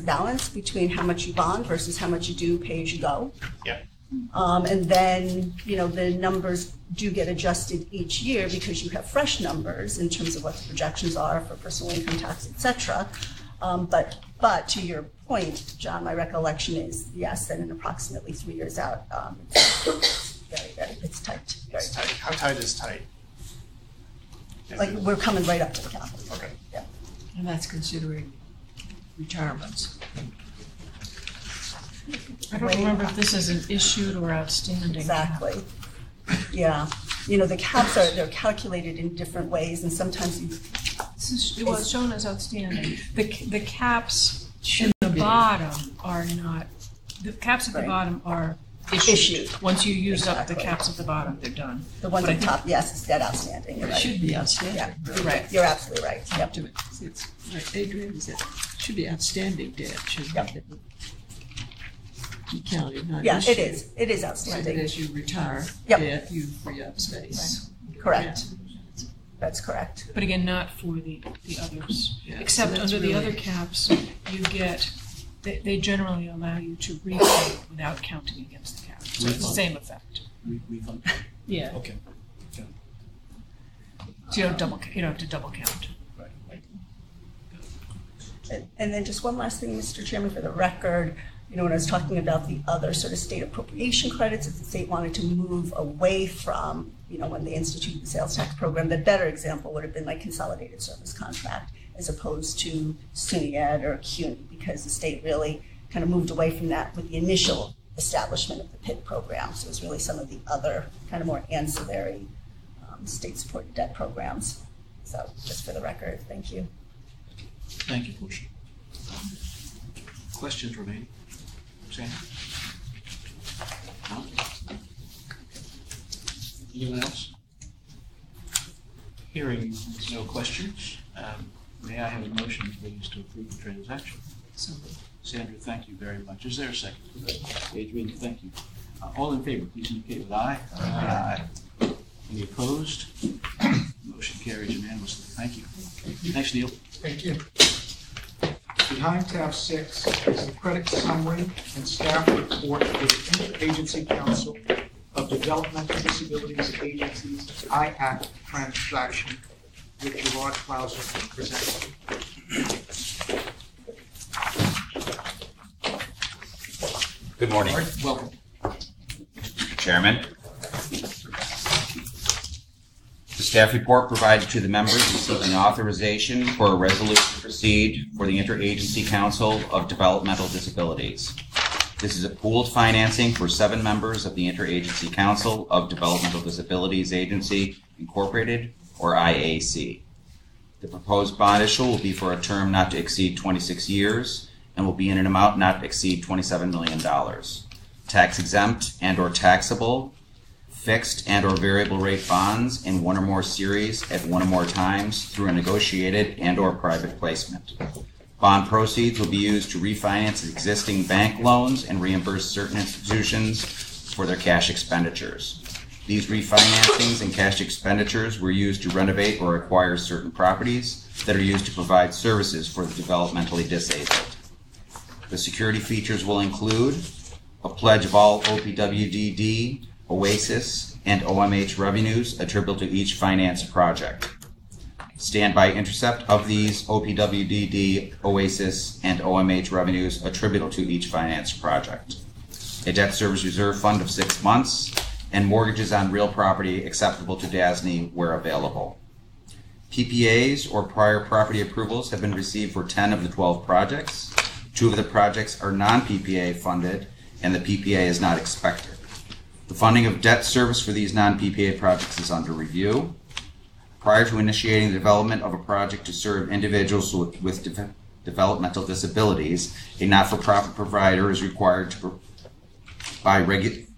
balance between how much you bond versus how much you do pay as you go. Yeah. And then, the numbers do get adjusted each year because you have fresh numbers in terms of what the projections are for personal income tax, et cetera. But to your point, John, my recollection is, yes, that in approximately 3 years out, it's tight. Very It's tight. How tight is tight? Like, we're coming right up to the cap. Okay. Yeah. And that's considering retirements. I don't remember if this is an issued or outstanding. Exactly. Yeah. The caps they're calculated in different ways, and sometimes Well, it's shown as outstanding. The caps in the bottom are not, the caps at the bottom are issued. Once you use up the caps at the bottom, they're done. The ones at the top, yes, it's dead outstanding. You're It right. should be outstanding. Yeah, Right. You're absolutely right. Yep. It's, Adrian, should be outstanding debt, shouldn't it? You counted, not Yeah, issued. it is. It is So that outstanding. as you retire Yep. debt, you free up space. Correct. That's correct. But again, not for the others. Yeah, Except so that's under the really- other caps, you get, they generally allow you to repay without counting against the cap. So it's the same effect. Refund? Yeah. Okay. So you don't have to double count. And then just one last thing, Mr. Chairman, for the record, when I was talking about the other sort of state appropriation credits, if the state wanted to move away from, when they instituted the sales tax program, the better example would have been like consolidated service contract as opposed to SUNY Ed or CUNY, because the state really kind of moved away from that with the initial establishment of the PID program. So it was really some of the other kind of more ancillary state-supported debt programs. So just for the record, thank you. Thank you, Portia. Questions remaining? Sam? No? Anyone else? Hearing no questions, may I have a motion, please, to approve the transaction? So Sandra, thank you very much. Is there a second? Adrian, thank you. All in favor, please indicate with aye. Aye. Any opposed? Motion carries unanimously. Thank you. Thanks, Neil. Thank you. Behind tab 6 is the credit summary and staff report for the Interagency Council of Developmental Disabilities Agencies IAC transaction, which Gerard Clauser will present. Good morning, Welcome. Chairman. The staff report provided to the members is seeking authorization for a resolution to proceed for the Interagency Council of Developmental Disabilities. This is a pooled financing for 7 members of the Interagency Council of Developmental Disabilities Agency, Incorporated, or IAC. The proposed bond issue will be for a term not to exceed 26 years and will be in an amount not to exceed $27 million. Tax exempt and or taxable, fixed and or variable rate bonds in one or more series at one or more times through a negotiated and or private placement. Bond proceeds will be used to refinance existing bank loans and reimburse certain institutions for their cash expenditures. These refinancings and cash expenditures were used to renovate or acquire certain properties that are used to provide services for the developmentally disabled. The security features will include a pledge of all OPWDD, OASIS, and OMH revenues attributable to each finance project. Standby intercept of these OPWDD, OASIS, and OMH revenues attributable to each finance project. A debt service reserve fund of 6 months, and mortgages on real property acceptable to DASNY where available. PPAs or prior property approvals have been received for 10 of the 12 projects. 2 of the projects are non-PPA funded, and the PPA is not expected. The funding of debt service for these non-PPA projects is under review. Prior to initiating the development of a project to serve individuals with developmental disabilities, a not-for-profit provider is required by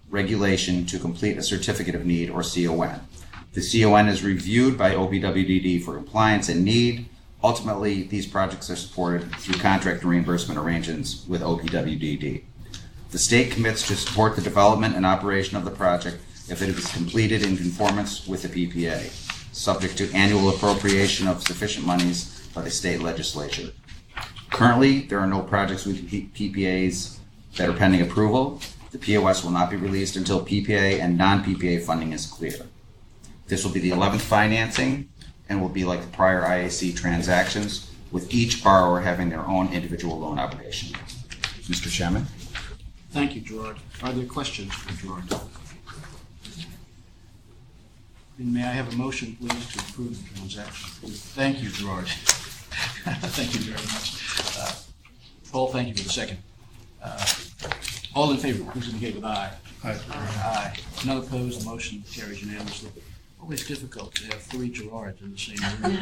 regulation to complete a certificate of need, or CON. The CON is reviewed by OPWDD for compliance and need. Ultimately, these projects are supported through contract and reimbursement arrangements with OPWDD. The state commits to support the development and operation of the project if it is completed in conformance with the PPA, subject to annual appropriation of sufficient monies by the state legislature. Currently, there are no projects with PPAs that are pending approval. The POS will not be released until PPA and non-PPA funding is clear. This will be the 11th financing and will be like the prior IAC transactions, with each borrower having their own individual loan obligation. Mr. Chairman. Thank you, Gerard. Are there questions for Gerard? And may I have a motion, please, to approve the transaction? Thank you, Gerard. Thank you very much. Paul, thank you for the second. All in favor, please indicate with aye. Aye. Aye. None opposed, the motion carries unanimously. Always difficult to have 3 Gerards in the same room.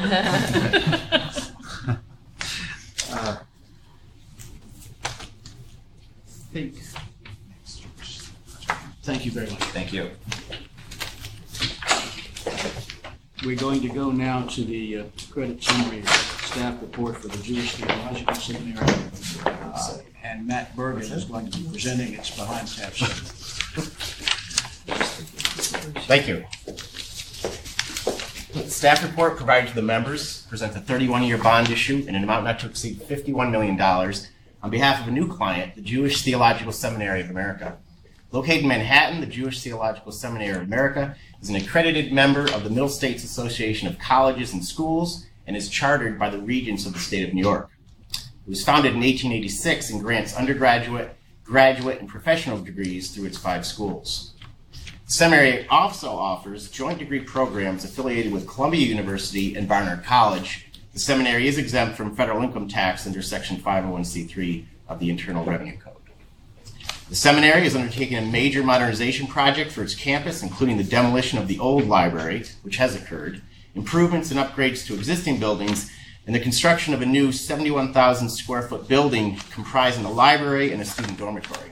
Thank you very much. Thank you. We're going to go now to the credit summary staff report for the Jewish Theological Seminary. And Matt Bergen is going to be presenting. It's behind tab 7. Thank you. The staff report provided to the members presents a 31-year bond issue in an amount not to exceed $51 million on behalf of a new client, the Jewish Theological Seminary of America. Located in Manhattan, the Jewish Theological Seminary of America is an accredited member of the Middle States Association of Colleges and Schools and is chartered by the Regents of the State of New York. It was founded in 1886 and grants undergraduate, graduate, and professional degrees through its 5 schools. The seminary also offers joint degree programs affiliated with Columbia University and Barnard College. The seminary is exempt from federal income tax under Section 501c3 of the Internal Revenue Code. The seminary is undertaking a major modernization project for its campus, including the demolition of the old library, which has occurred, improvements and upgrades to existing buildings, and the construction of a new 71,000 square foot building comprising a library and a student dormitory.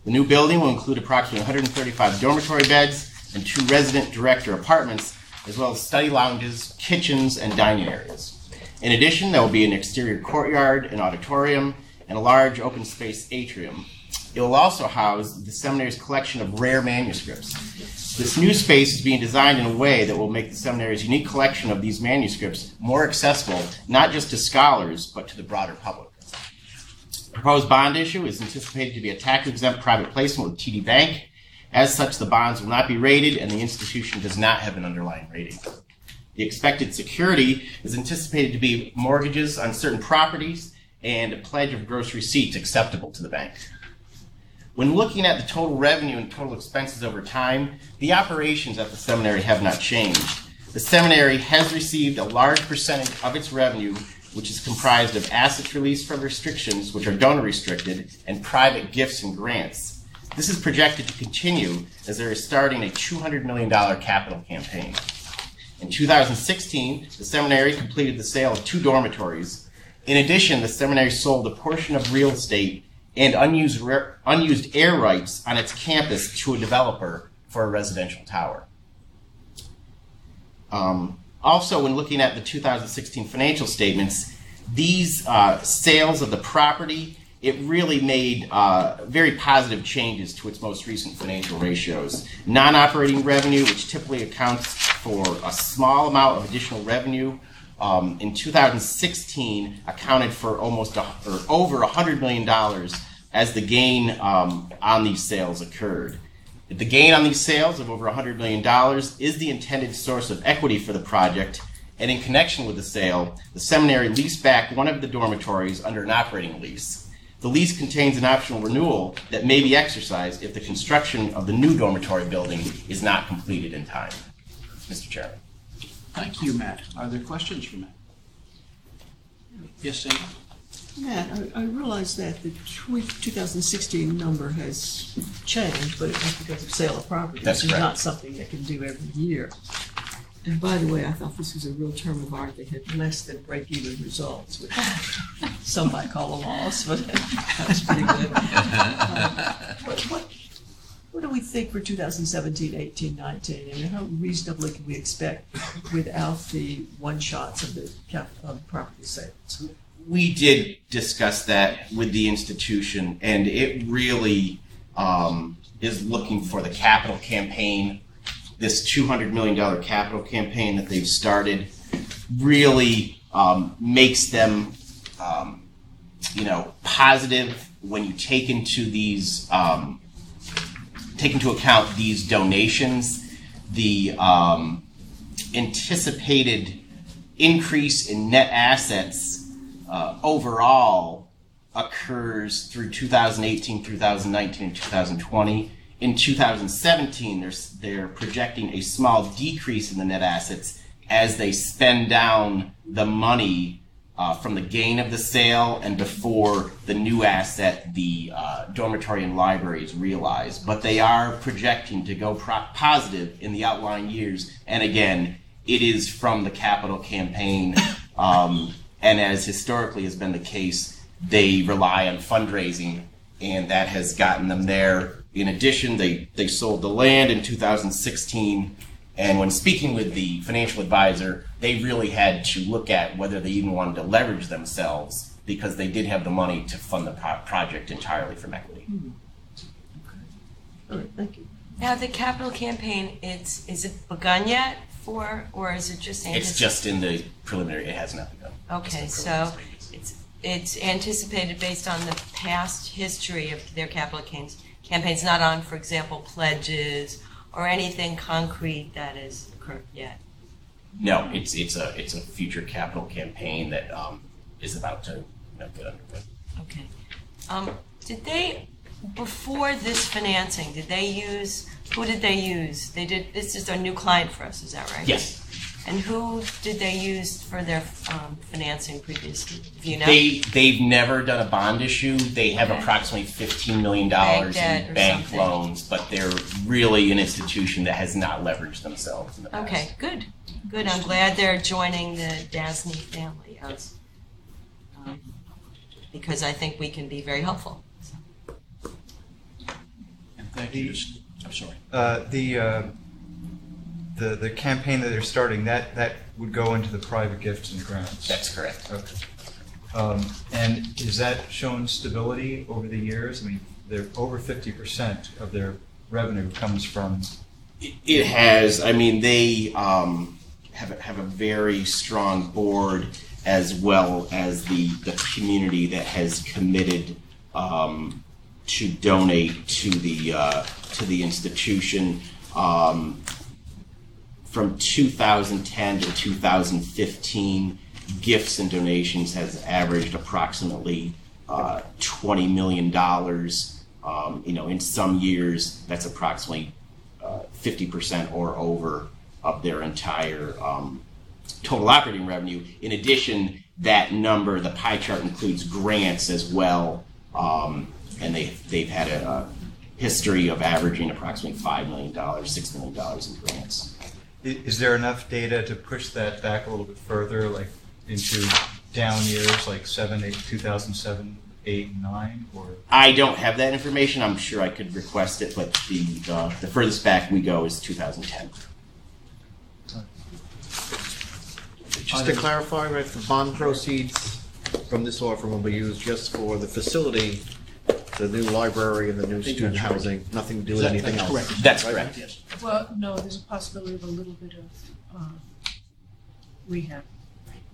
The new building will include approximately 135 dormitory beds and 2 resident director apartments, as well as study lounges, kitchens, and dining areas. In addition, there will be an exterior courtyard, an auditorium, and a large open space atrium. It will also house the seminary's collection of rare manuscripts. This new space is being designed in a way that will make the seminary's unique collection of these manuscripts more accessible, not just to scholars, but to the broader public. The proposed bond issue is anticipated to be a tax-exempt private placement with TD Bank. As such, the bonds will not be rated, and the institution does not have an underlying rating. The expected security is anticipated to be mortgages on certain properties and a pledge of gross receipts acceptable to the bank. When looking at the total revenue and total expenses over time, the operations at the seminary have not changed. The seminary has received a large percentage of its revenue, which is comprised of assets released from restrictions, which are donor restricted, and private gifts and grants. This is projected to continue as there is starting a $200 million capital campaign. In 2016, the seminary completed the sale of 2 dormitories. In addition, the seminary sold a portion of real estate and unused air rights on its campus to a developer for a residential tower. Also, when looking at the 2016 financial statements, These sales of the property, it really made very positive changes to its most recent financial ratios. Non-operating revenue, which typically accounts for a small amount of additional revenue, in 2016 accounted for over $100 million as the gain on these sales occurred. The gain on these sales of over $100 million is the intended source of equity for the project, and in connection with the sale, the seminary leased back one of the dormitories under an operating lease. The lease contains an optional renewal that may be exercised if the construction of the new dormitory building is not completed in time. Mr. Chairman. Thank you, Matt. Are there questions for Matt? Yes, Sam? Matt, I realize that the 2016 number has changed, but it was because of sale of property. That's It's correct. not something that can do every year. And by the way, I thought this was a real term of art that had less than break-even results, which some might call a loss, but that was pretty good. What do we think for 2017, 18, 19? I mean, how reasonably can we expect without the one-shots of the property sales? We did discuss that with the institution, and it really is looking for the capital campaign. This $200 million capital campaign that they've started really makes them, positive when you take into account these donations. The anticipated increase in net assets overall occurs through 2018, 2019, and 2020. In 2017, they're projecting a small decrease in the net assets as they spend down the money from the gain of the sale and before the new asset, the dormitory and library, is realized. But they are projecting to go positive in the outlying years. And again, it is from the capital campaign. And as historically has been the case, they rely on fundraising, and that has gotten them there. In addition, they sold the land in 2016, and when speaking with the financial advisor, they really had to look at whether they even wanted to leverage themselves because they did have the money to fund the project entirely from equity. Okay. All right, thank you. Now, the capital campaign, is it begun yet or is it just anticipated? It's just in the preliminary. It has not begun. Okay, so it's anticipated based on the past history of their capital campaigns, not on, for example, pledges or anything concrete that is occurred yet. No, it's a future capital campaign that is about to get underway. Okay. Did they, before this financing, who did they use? This is a new client for us, is that right? Yes. And who did they use for their financing previously? Do you know? They've never done a bond issue. They have approximately $15 million in bank loans, but they're really an institution that has not leveraged themselves in the past. Okay, good. Good. I'm glad they're joining the DASNY family because I think we can be very helpful. And thank you. I'm sorry. The campaign that they're starting, that would go into the private gifts and grants. That's correct. Okay. And is that shown stability over the years? I mean, they're over 50% of their revenue comes from. It has. I mean, they have a very strong board, as well as the community that has committed to donate to the institution. From 2010 to 2015, gifts and donations has averaged approximately $20 million. In some years, that's approximately 50% or over of their entire total operating revenue. In addition, that number, the pie chart, includes grants as well, and they've had a history of averaging approximately $5 million, $6 million in grants. Is there enough data to push that back a little bit further, like into down years, like 2007, 8, and 9? Or I don't have that information. I'm sure I could request it, but the furthest back we go is 2010. Just to clarify, right, for bond proceeds, from this offer will be used just for the facility, the new library and the new student housing, nothing to do with anything else. Correct. That's Right? correct. Yes. Well, no, there's a possibility of a little bit of rehab.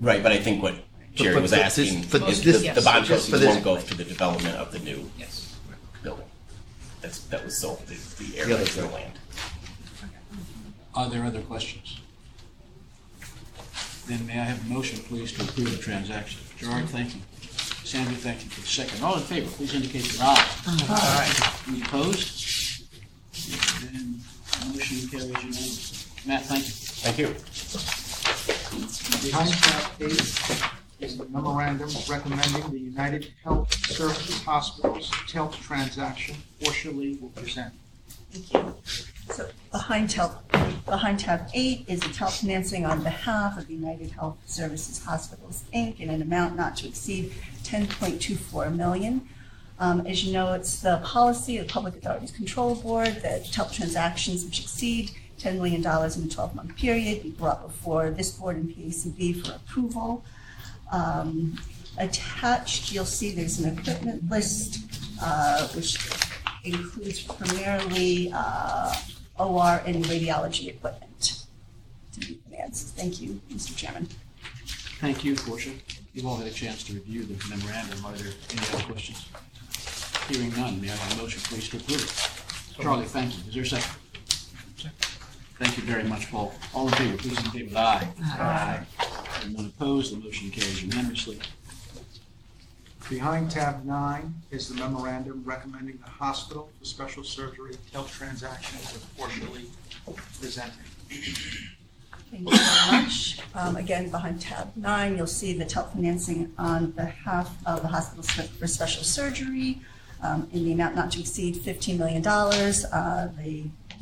Right, but I think what Jerry But was this- asking but is this- the bond just for proceeds this- won't go to the development of the new Yes. building. That was sold, the The area other of the thing. land. Are there other questions? Then may I have a motion, please, to approve the transaction? Gerard, thank you. Sandra, thank you for the second. All in favor, please indicate with aye. Aye. Any opposed? Then motion carries unanimously. Matt, thank you. Thank you. Behind tab 8 is the memorandum recommending the United Health Services Hospitals TELP transaction. Portia will present. Thank you. So behind tab 8 is the TELP financing on behalf of United Health Services Hospitals, Inc. in an amount not to exceed $10.24 million. As you know, it's the policy of the Public Authorities Control Board that TELP transactions which exceed $10 million in a 12-month period be brought before this board and PACB for approval. Attached, you'll see there's an equipment list which includes primarily OR and radiology equipment to be financed. Thank you, Mr. Chairman. Thank you, Portia. You've all had a chance to review the memorandum. Are there any other questions? Hearing none, may I have a motion, please, to approve it? Charlie, thank you. Is there a second? Thank you very much, Paul. All in favor, please indicate with aye. Aye. Anyone opposed? The motion carries unanimously. Behind tab 9 is the memorandum recommending the Hospital for Special Surgery TELP transaction with Portia Lee presenting. Thank you very much. Again, behind tab 9, you'll see the TELP financing on behalf of the Hospital for Special Surgery in the amount not to exceed $15 million.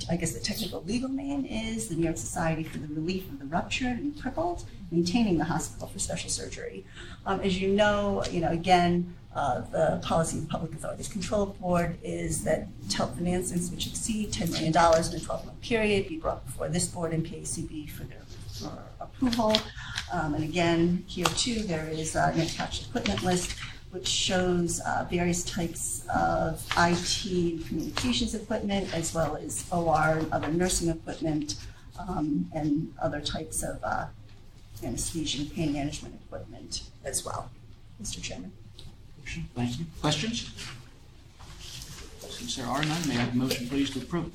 The technical legal name is the New York Society for the Relief of the Ruptured and Crippled, maintaining the Hospital for Special Surgery. As you know, again, the policy of the Public Authorities Control Board is that TELP financings which exceed $10 million in a 12-month period be brought before this board and PACB for approval. And again, here too, there is an attached equipment list which shows various types of IT and communications equipment, as well as OR and other nursing equipment, and other types of anesthesia and pain management equipment as well. Mr. Chairman. Thank you. Questions? Since there are none, may I have a motion, please, to approve?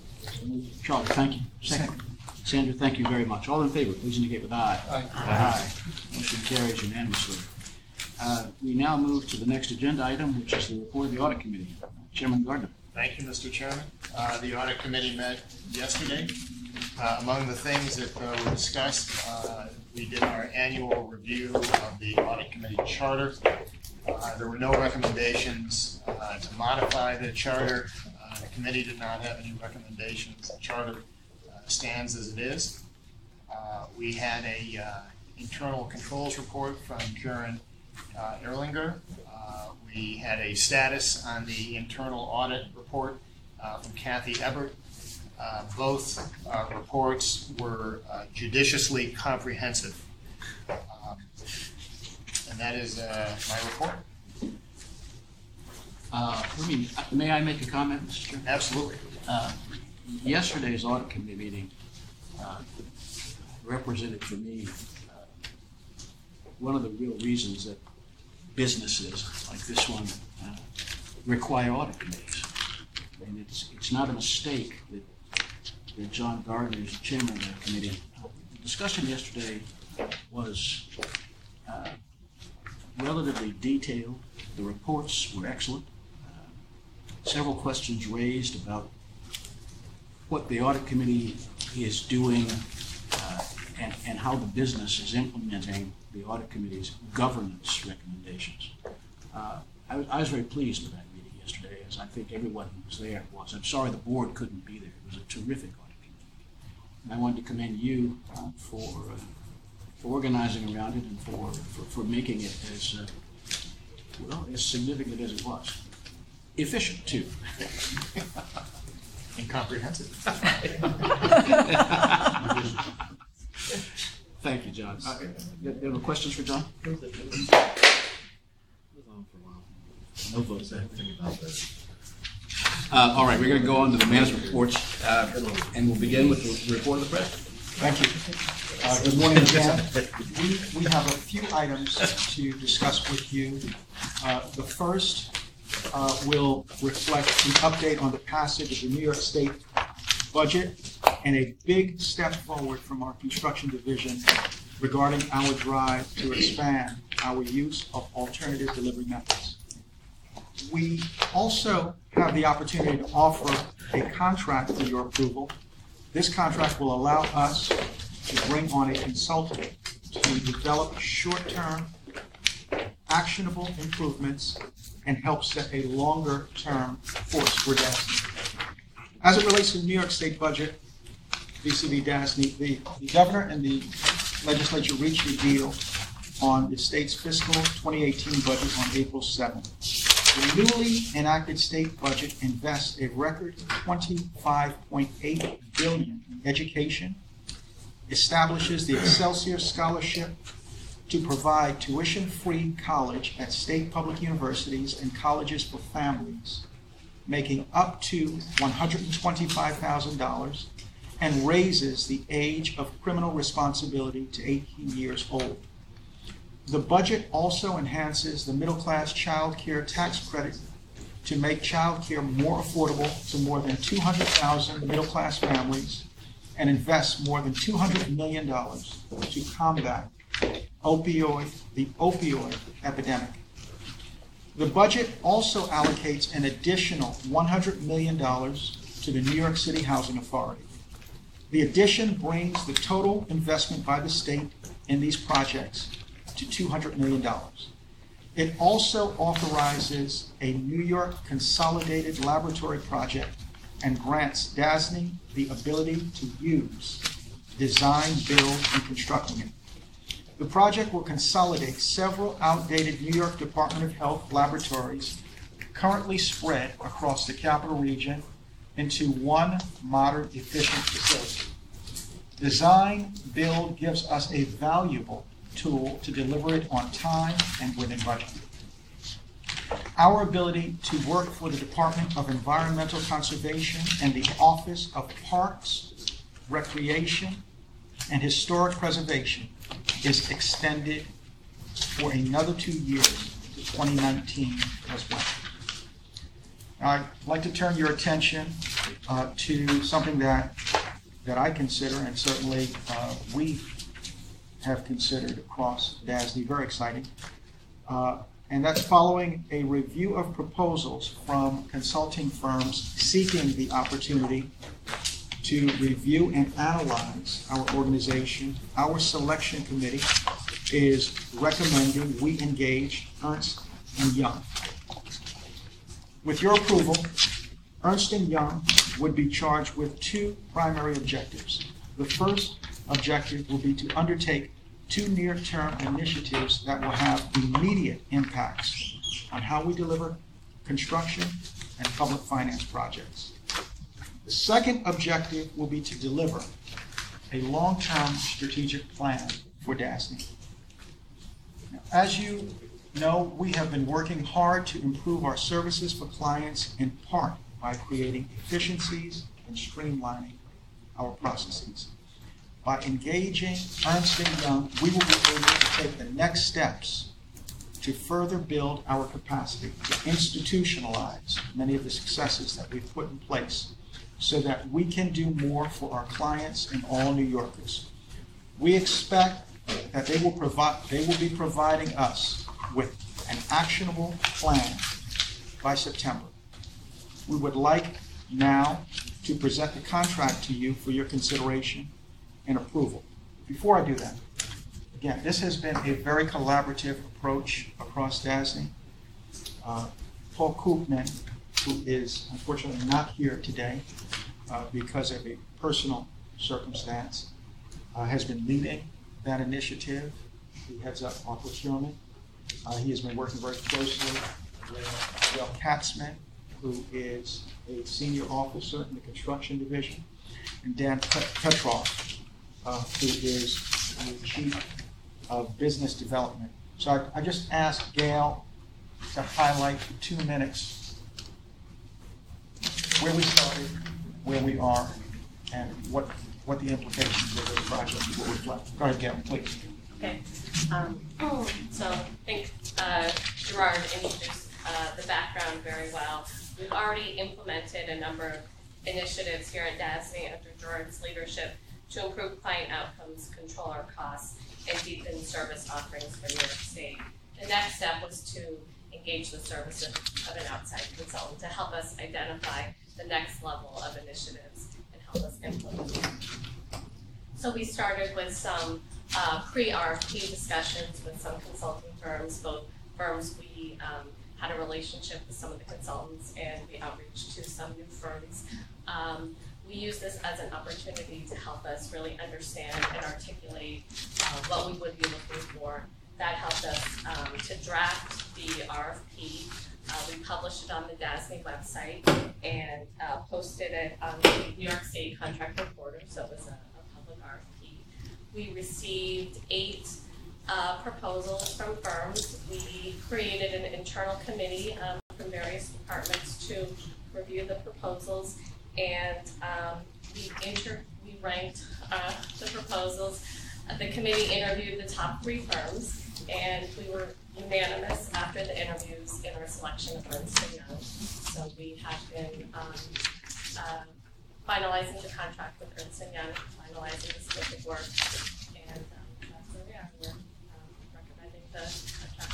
Charlie, thank you. Second. Sandra, thank you very much. All in favor, please indicate with aye. Aye. Motion carries unanimously. We now move to the next agenda item, which is the report of the Audit Committee. Chairman Gardner. Thank you, Mr. Chairman. The Audit Committee met yesterday. Among the things that were discussed, we did our annual review of the Audit Committee charter. There were no recommendations to modify the charter. The committee did not have any recommendations. The charter stands as it is. We had a internal controls report from Karen Erlinger. We had a status on the internal audit report from Kathy Ebert. Both reports were judiciously comprehensive. And that is my report. May I make a comment, Mr. Chairman? Absolutely. Yesterday's Audit Committee meeting represented for me one of the real reasons that businesses like this one require audit committees. And it's not a mistake that John Gardner is chairman of that committee. The discussion yesterday was relatively detailed. The reports were excellent. Several questions raised about what the audit committee is doing and how the business is implementing the audit committee's governance recommendations. I was very pleased with that meeting yesterday, as I think everyone who was there was. I'm sorry the board couldn't be there. It was a terrific audit committee. And I wanted to commend you for organizing around it and for making it as significant as it was. Efficient, too. And comprehensive. Thank you, John. There were questions for John? No votes. All right, we're going to go on to the manager's reports, and we'll begin with the report of the president. Thank you. Good morning again. We have a few items to discuss with you. The first will reflect an update on the passage of the New York State budget and a big step forward from our construction division regarding our drive to expand our use of alternative delivery methods. We also have the opportunity to offer a contract for your approval. This contract will allow us to bring on a consultant to develop short-term, actionable improvements and help set a longer-term course for DASNY. As it relates to the New York State budget, vis-a-vis DASNY, the governor and the legislature reached a deal on the state's fiscal 2018 budget on April 7th. The newly enacted state budget invests a record $25.8 billion in education, establishes the Excelsior Scholarship to provide tuition-free college at state public universities and colleges for families, making up to $125,000, and raises the age of criminal responsibility to 18 years old. The budget also enhances the middle-class child care tax credit to make child care more affordable to more than 200,000 middle-class families and invests more than $200 million to combat the opioid epidemic. The budget also allocates an additional $100 million to the New York City Housing Authority. The addition brings the total investment by the state in these projects to $200 million. It also authorizes a New York Consolidated Laboratory project and grants DASNY the ability to use, design, build, and constructing it. The project will consolidate several outdated New York Department of Health laboratories currently spread across the capital region into one modern, efficient facility. Design build gives us a valuable tool to deliver it on time and within budget. Our ability to work for the Department of Environmental Conservation and the Office of Parks, Recreation, and Historic Preservation is extended for another 2 years to 2019 as well. Now, I'd like to turn your attention to something that I consider, and certainly we have considered across DASNY, very exciting, and that's following a review of proposals from consulting firms seeking the opportunity to review and analyze our organization. Our selection committee is recommending we engage Ernst & Young. With your approval, Ernst & Young would be charged with two primary objectives. The first objective will be to undertake two near-term initiatives that will have immediate impacts on how we deliver construction and public finance projects. The second objective will be to deliver a long-term strategic plan for DASNY. Now, as you know, we have been working hard to improve our services for clients, in part by creating efficiencies and streamlining our processes. By engaging Ernst & Young, we will be able to take the next steps to further build our capacity to institutionalize many of the successes that we've put in place so that we can do more for our clients and all New Yorkers. We expect that they will be providing us with an actionable plan by September. We would like now to present the contract to you for your consideration and approval. Before I do that, again, this has been a very collaborative approach across DASNY. Paul Koopman, who is unfortunately not here today because of a personal circumstance, has been leading that initiative. He heads up our procurement. He has been working very closely with Bill Katzman, who is a senior officer in the construction division, and Dan Petroff, who is the chief of business development. So I just asked Gail to highlight for 2 minutes where we started, where we are, and what the implications of this project will reflect. Go ahead, Gail, please. Okay. So I think Gerard introduced the background very well. We've already implemented a number of initiatives here at DASNY under Gerard's leadership to improve client outcomes, control our costs, and deepen service offerings for New York State. The next step was to engage the service of an outside consultant to help us identify the next level of initiatives and help us implement them. So we started with some pre-RFP discussions with some consulting firms, both firms we had a relationship with some of the consultants, and we outreached to some new firms. We use this as an opportunity to help us really understand and articulate what we would be looking for. That helped us to draft the RFP. We published it on the DASNY website and posted it on the New York State Contract Reporter, so it was a public RFP. We received 8 proposals from firms. We created an internal committee from various departments to review the proposals, and we ranked the proposals. The committee interviewed the top 3 firms, and we were unanimous after the interviews in our selection of Ernst & Young. So we have been finalizing the contract with Ernst & Young, finalizing the scope of work, and that's where we are. We're recommending the contract.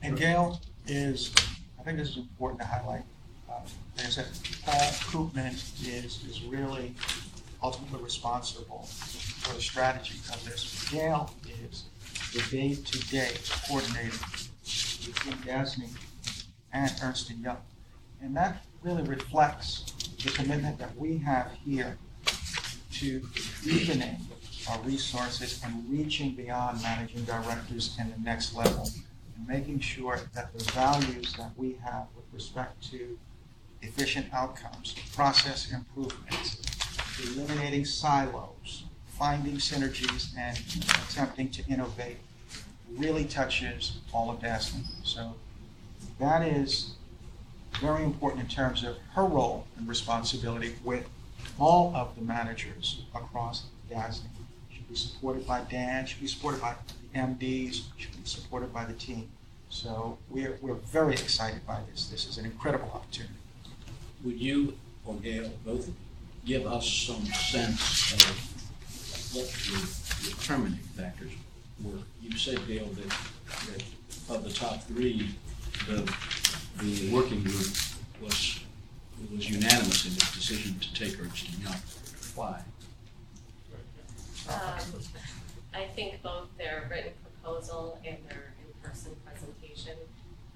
And Gail is, I think this is important to highlight, is that Paul Koopman is really ultimately responsible for the strategy of this. Gail is the day-to-day coordinator between DASNY and Ernst & Young. And that really reflects the commitment that we have here to deepening our resources and reaching beyond managing directors and the next level, and making sure that the values that we have with respect to efficient outcomes, process improvements, eliminating silos, finding synergies, and attempting to innovate really touches all of DASNY. So that is very important in terms of her role and responsibility with all of the managers across DASNY. She'll be supported by Dan, she'll be supported by the MDs, she'll be supported by the team. So we're very excited by this. This is an incredible opportunity. Would you or Gail both give us some sense of what the determining factors were? You said, Gail, that of the top 3, the working group was unanimous in its decision to take Ernst & Young. Why? I think both their written proposal and their in-person presentation,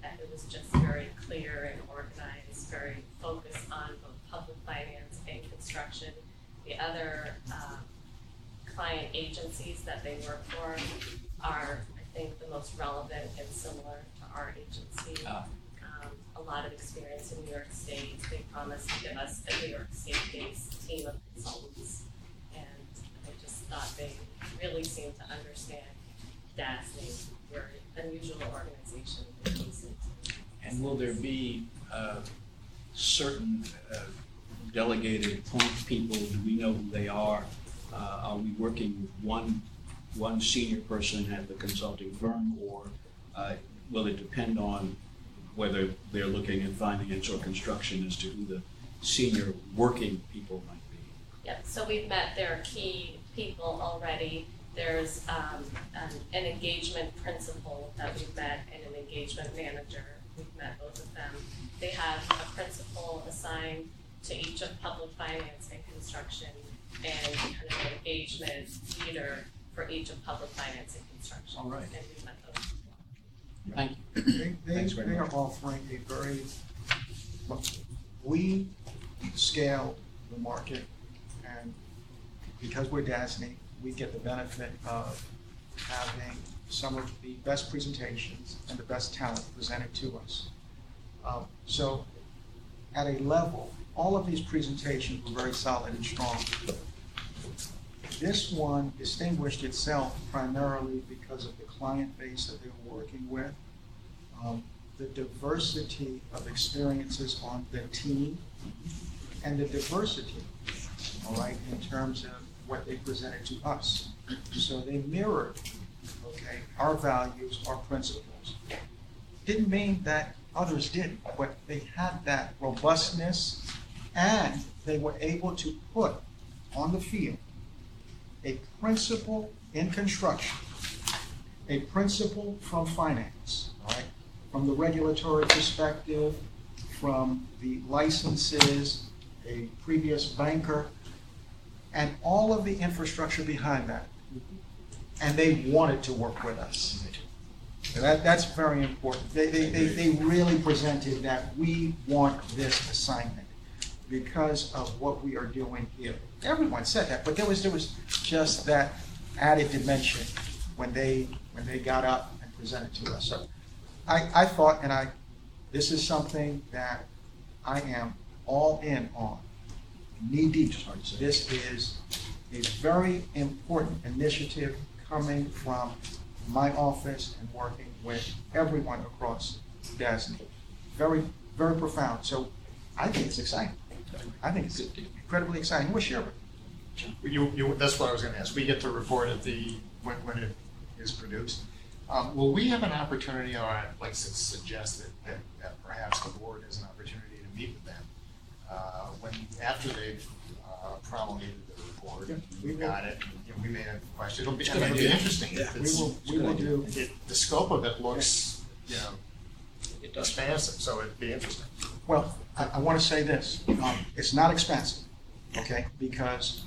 that it was just very clear and organized, very focused on both public finance and construction. The other client agencies that they work for are, I think, the most relevant and similar to our agency. A lot of experience in New York State. They promised to give us a New York State-based team of consultants, and I just thought they really seemed to understand DASNY. We're an unusual organization. And will there be certain delegated point people? Do we know who they are? Are we working with one senior person at the consulting firm, or will it depend on whether they're looking at finance or construction as to who the senior working people might be? Yep, so we've met their key people already. There's an engagement principal that we've met and an engagement manager. We've met both of them. They have a principal assigned to each of public finance and construction, and kind of an engagement leader for each of public finance and construction. All right. And we've met those. Thank you. They are offering a very, look, we scaled the market, and because we're DASNY, we get the benefit of having some of the best presentations and the best talent presented to us. So at a level, all of these presentations were very solid and strong. This one distinguished itself primarily because of the client base that they were working with the diversity of experiences on the team and the diversity, all right, in terms of what they presented to us. So they mirrored, okay, our values, our principles. Didn't mean that others didn't, but they had that robustness, and they were able to put on the field a principle in construction, a principle from finance, all right, from the regulatory perspective, from the licenses, a previous banker, and all of the infrastructure behind that. And they wanted to work with us. And that's very important. They really presented that we want this assignment because of what we are doing here. Everyone said that, but there was just that added dimension when they got up and presented to us. So I thought, this is something that I am all in on, knee deep. This is a very important initiative coming from my office and working with everyone across DASNY. Very, very profound. So I think it's exciting. I think it's incredibly exciting. What's your? That's what I was going to ask. We get to report at when it is produced. Will we have an opportunity, or I'd like to suggest that perhaps the board has an opportunity to meet with them after they've promulgated the report? We've got it. We may have questions. It'll be interesting. Yeah. We will do. The scope of it looks, expansive, so it'd be interesting. Well, I want to say this. It's not expensive, okay, because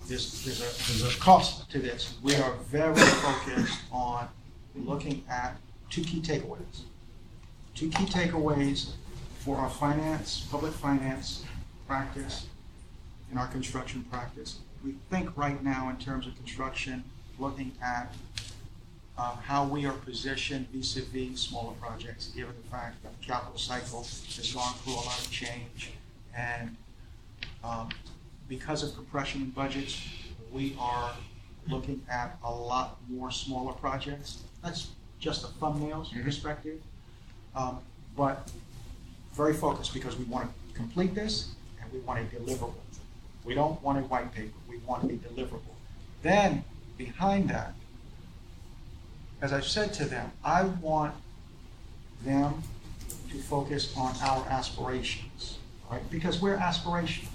there's a cost to this. We are very focused on looking at two key takeaways. Two key takeaways for our public finance practice and our construction practice. We think right now in terms of construction, looking at how we are positioned vis-a-vis smaller projects, given the fact that the capital cycle has gone through a lot of change. And because of compression in budgets, we are looking at a lot more smaller projects. That's just a thumbnail's perspective, but very focused because we want to complete this and we want a deliverable. We don't want a white paper, we want a deliverable. Then behind that, as I've said to them, I want them to focus on our aspirations, right? Because we're aspirational,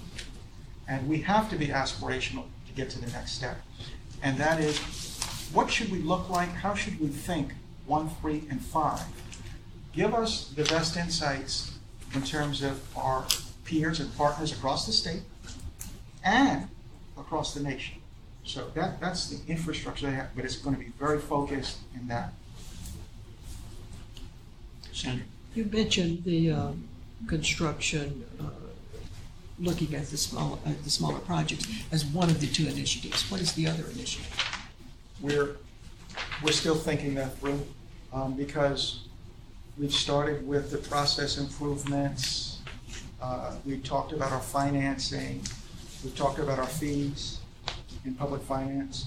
and we have to be aspirational to get to the next step. And that is, what should we look like? How should we think 1, 3, and 5? Give us the best insights in terms of our peers and partners across the state and across the nation. So that's the infrastructure they have, but it's going to be very focused in that. Sandra? You mentioned the construction, looking at the smaller projects as one of the two initiatives. What is the other initiative? We're still thinking that through because we've started with the process improvements. We talked about our financing. We've talked about our fees in public finance.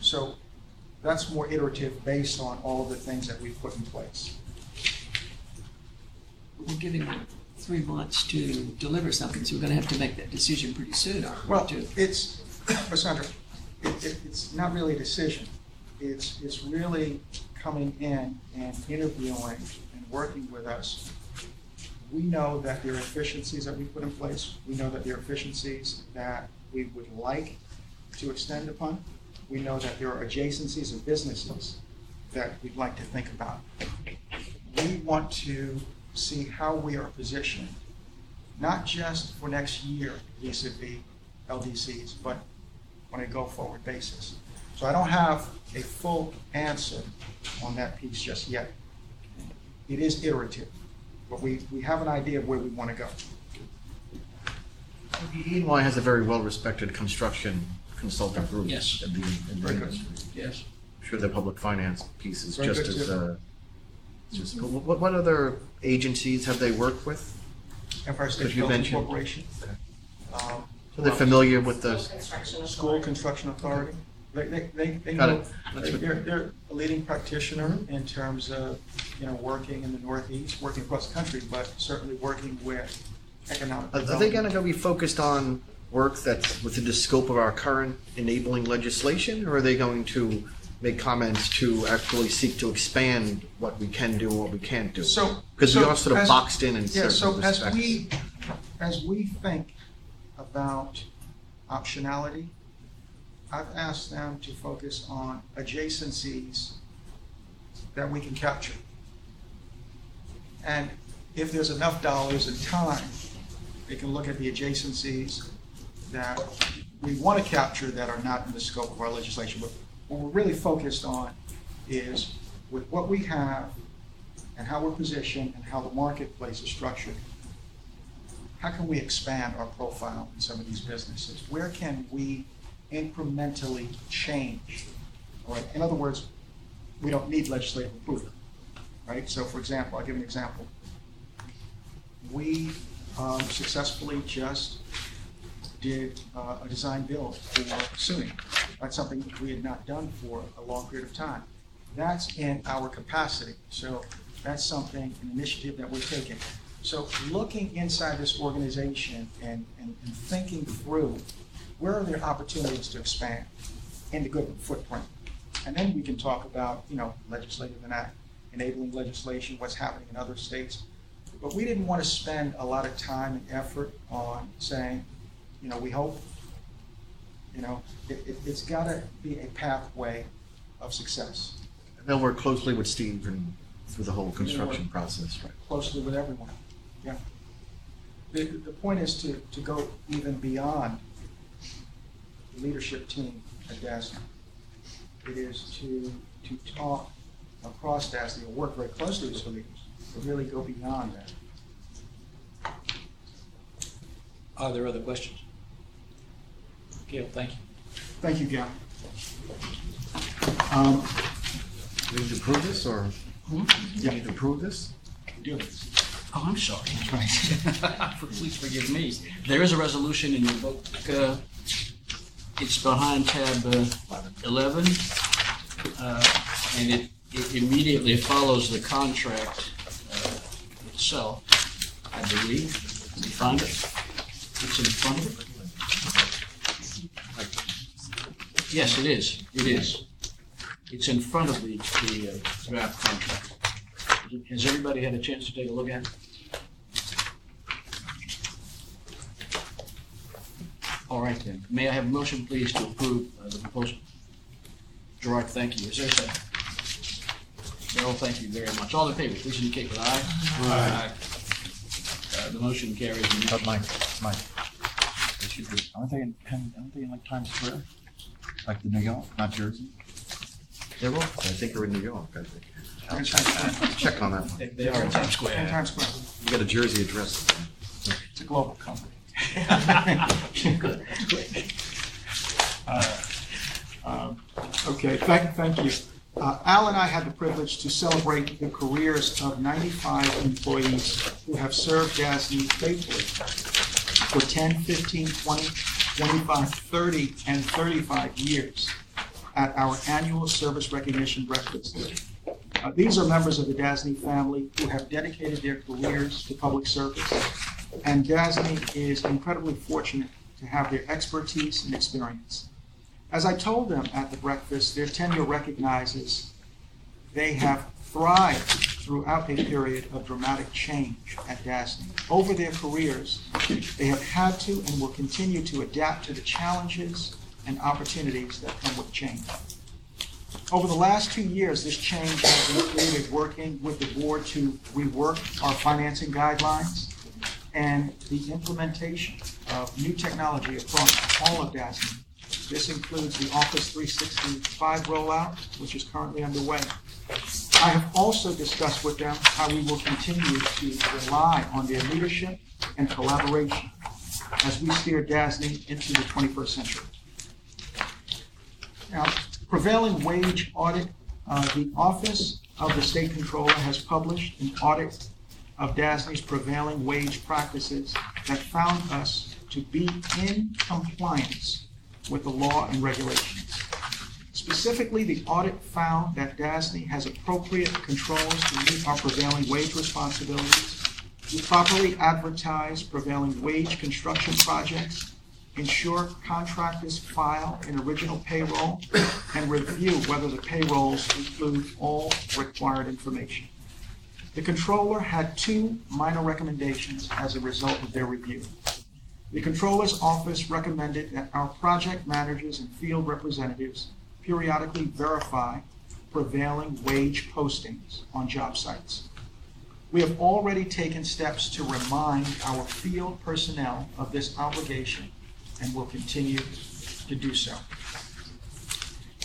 So that's more iterative based on all of the things that we've put in place. We're giving them 3 months to deliver something, so we're going to have to make that decision pretty soon. Well, Sandra, it's not really a decision. It's really coming in and interviewing and working with us. We know that there are efficiencies that we put in place. We know that there are efficiencies that we would like to extend upon. We know that there are adjacencies of businesses that we'd like to think about. We want to see how we are positioned, not just for next year vis-a-vis LDCs, but on a go-forward basis. So I don't have a full answer on that piece just yet. It is iterative, but we have an idea of where we want to go. E&Y has a very well-respected construction consulting group. Yes. In the Very good. industry. Yes. I'm sure the public finance piece is Very just good, as. too. What other agencies have they worked with? Empire State Could you Building mention? Corporation. So they're familiar with the. School Construction Authority. They Got know, it. they're a leading practitioner in terms of, working in the Northeast, working across the country, but certainly working with economic Are development. they going to be focused on work that's within the scope of our current enabling legislation, or are they going to make comments to actually seek to expand what we can do and what we can't do? Because we are sort of boxed in certain respects. As we think about optionality, I've asked them to focus on adjacencies that we can capture. And if there's enough dollars and time, they can look at the adjacencies that we want to capture that are not in the scope of our legislation. But what we're really focused on is with what we have and how we're positioned and how the marketplace is structured, how can we expand our profile in some of these businesses? Where can we incrementally change? All right. In other words, we don't need legislative approval, right? So, for example, I'll give an example. We successfully just did a design build for SUNY. That's something that we had not done for a long period of time. That's in our capacity. So that's something, an initiative that we're taking. So looking inside this organization and thinking through where are there opportunities to expand in the good footprint. And then we can talk about, legislative enabling legislation, what's happening in other states. But we didn't want to spend a lot of time and effort on saying, we hope, it's got to be a pathway of success. And they'll work closely with Steve and through the whole construction process, right? Closely with everyone, yeah. The point is to go even beyond the leadership team at DASNY. It is to talk across DASNY and work very closely with the leaders, but really go beyond that. Are there other questions? Gail, thank you. Thank you, Gail. Do we need to approve this, or do you need to approve this? Do. Oh, I'm sorry. That's right. Please forgive me. There is a resolution in your book. It's behind tab 11, and it immediately follows the contract itself, I believe. Can you find it? It's in front of it. Yes, it is. It is. It's in front of the draft contract. Has everybody had a chance to take a look at it? All right then. May I have a motion, please, to approve the proposal? Gerard, thank you. Is there a second? Darrell, thank you very much. All in favor, please indicate with aye. Aye. The motion carries. But Mike. They should be. Aren't they in like Times Square? Like the New York, not Jersey? They're both. I think they're in New York. I think. I'll check on that one. They are in Times Square. In Times Square. You got a Jersey address. It's a global company. Good. Okay, thank you. Al and I had the privilege to celebrate the careers of 95 employees who have served DASNY faithfully for 10, 15, 20, 25, 30, and 35 years at our annual service recognition breakfast. These are members of the DASNY family who have dedicated their careers to public service, and DASNY is incredibly fortunate to have their expertise and experience. As I told them at the breakfast, their tenure recognizes they have thrived throughout a period of dramatic change at DASNY. Over their careers, they have had to and will continue to adapt to the challenges and opportunities that come with change. Over the last 2 years, this change has included working with the board to rework our financing guidelines and the implementation of new technology across all of DASNY. This includes the Office 365 rollout, which is currently underway. I have also discussed with them how we will continue to rely on their leadership and collaboration as we steer DASNY into the 21st century. Now, prevailing wage audit, the Office of the State Controller has published an audit of DASNY's prevailing wage practices that found us to be in compliance with the law and regulations. Specifically, the audit found that DASNY has appropriate controls to meet our prevailing wage responsibilities. We properly advertise prevailing wage construction projects, ensure contractors file an original payroll, and review whether the payrolls include all required information. The controller had 2 minor recommendations as a result of their review. The controller's office recommended that our project managers and field representatives periodically verify prevailing wage postings on job sites. We have already taken steps to remind our field personnel of this obligation and will continue to do so.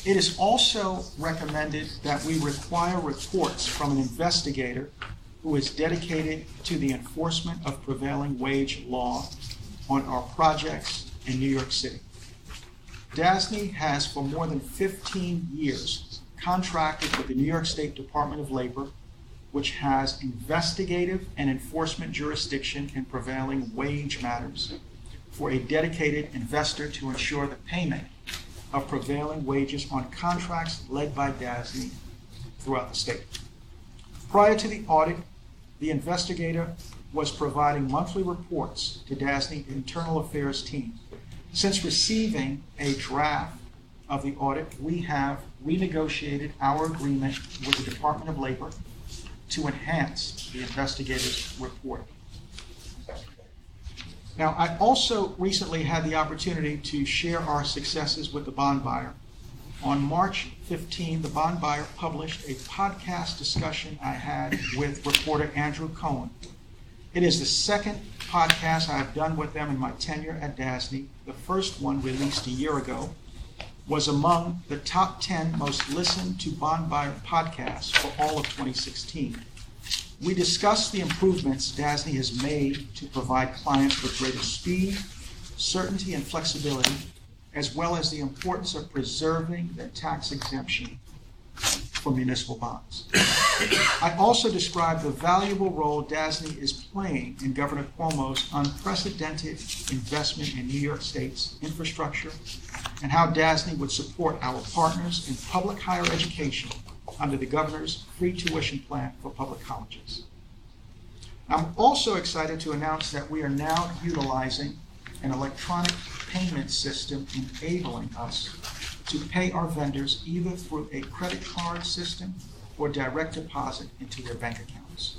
It is also recommended that we require reports from an investigator who is dedicated to the enforcement of prevailing wage law on our projects in New York City. DASNY has for more than 15 years contracted with the New York State Department of Labor, which has investigative and enforcement jurisdiction in prevailing wage matters, for a dedicated investor to ensure the payment of prevailing wages on contracts led by DASNY throughout the state. Prior to the audit, the investigator was providing monthly reports to DASNY Internal Affairs team. Since receiving a draft of the audit, we have renegotiated our agreement with the Department of Labor to enhance the investigator's report. Now, I also recently had the opportunity to share our successes with the bond buyer. On March 15, the bond buyer published a podcast discussion I had with reporter Andrew Cohen. It is the second podcast I have done with them in my tenure at DASNY. The first one, released a year ago, was among the top 10 most listened to bond buyer podcasts for all of 2016. We discussed the improvements DASNY has made to provide clients with greater speed, certainty, and flexibility, as well as the importance of preserving the tax exemption for municipal bonds. I also described the valuable role DASNY is playing in Governor Cuomo's unprecedented investment in New York State's infrastructure and how DASNY would support our partners in public higher education under the governor's free tuition plan for public colleges. I'm also excited to announce that we are now utilizing an electronic payment system enabling us to pay our vendors either through a credit card system or direct deposit into their bank accounts.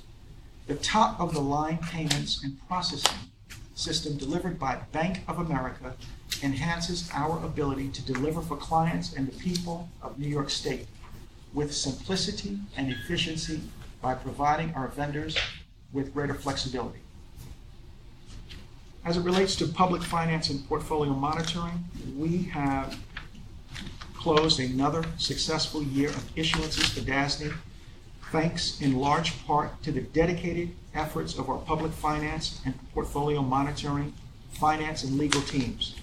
The top-of-the-line payments and processing system delivered by Bank of America enhances our ability to deliver for clients and the people of New York State with simplicity and efficiency by providing our vendors with greater flexibility. As it relates to public finance and portfolio monitoring, we have closed another successful year of issuances for DASNY, thanks in large part to the dedicated efforts of our public finance and portfolio monitoring, finance, and legal teams.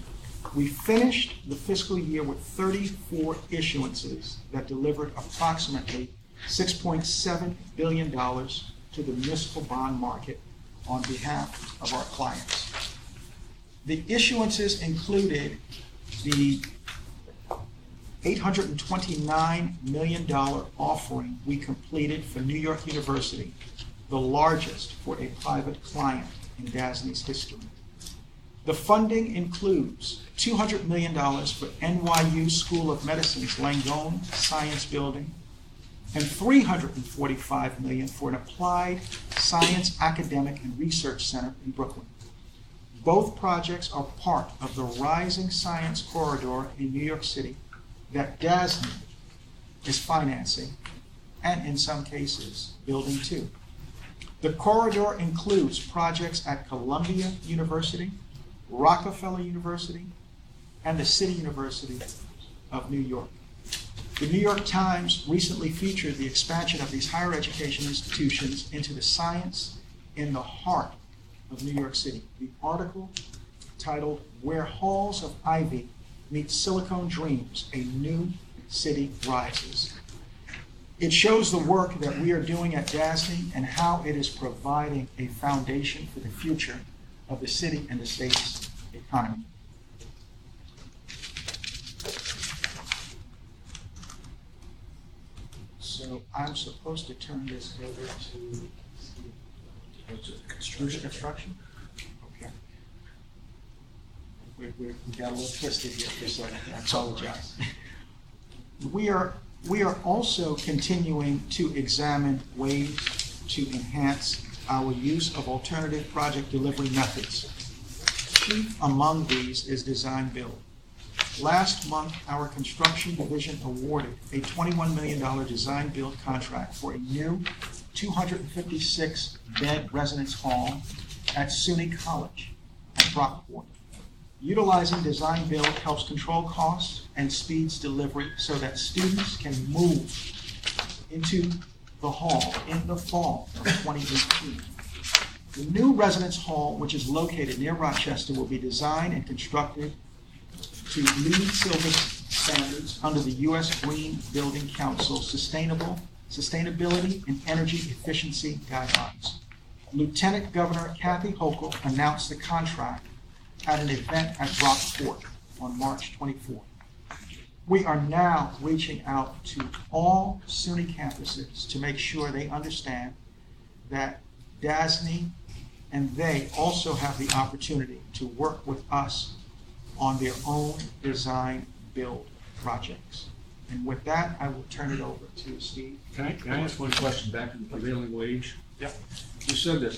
We finished the fiscal year with 34 issuances that delivered approximately $6.7 billion to the municipal bond market on behalf of our clients. The issuances included the $829 million offering we completed for New York University, the largest for a private client in DASNY's history. The funding includes $200 million for NYU School of Medicine's Langone Science Building and $345 million for an applied science academic and research center in Brooklyn. Both projects are part of the rising science corridor in New York City that DASNY is financing and, in some cases, building too. The corridor includes projects at Columbia University, Rockefeller University, and the City University of New York. The New York Times recently featured the expansion of these higher education institutions into the science in the heart of New York City. The article, titled "Where Halls of Ivy Meet Silicon Dreams, a New City Rises." It shows the work that we are doing at DASNY and how it is providing a foundation for the future of the city and the state's economy. So I'm supposed to turn this over to construction? Okay. We got a little twisted here for a second. I apologize. We are also continuing to examine ways to enhance our use of alternative project delivery methods. Chief among these is design build. Last month, our construction division awarded a $21 million design build contract for a new 256-bed residence hall at SUNY College at Brockport. Utilizing design build helps control costs and speeds delivery so that students can move into the hall in the fall of 2018. The new residence hall, which is located near Rochester, will be designed and constructed to LEED Silver standards under the U.S. Green Building Council Sustainability and Energy Efficiency Guidelines. Lieutenant Governor Kathy Hochul announced the contract at an event at Brockport on March 24th. We are now reaching out to all SUNY campuses to make sure they understand that DASNY and they also have the opportunity to work with us on their own design build projects. And with that, I will turn it over to Steve. Can I ask one question back to the prevailing wage? Yep. You said that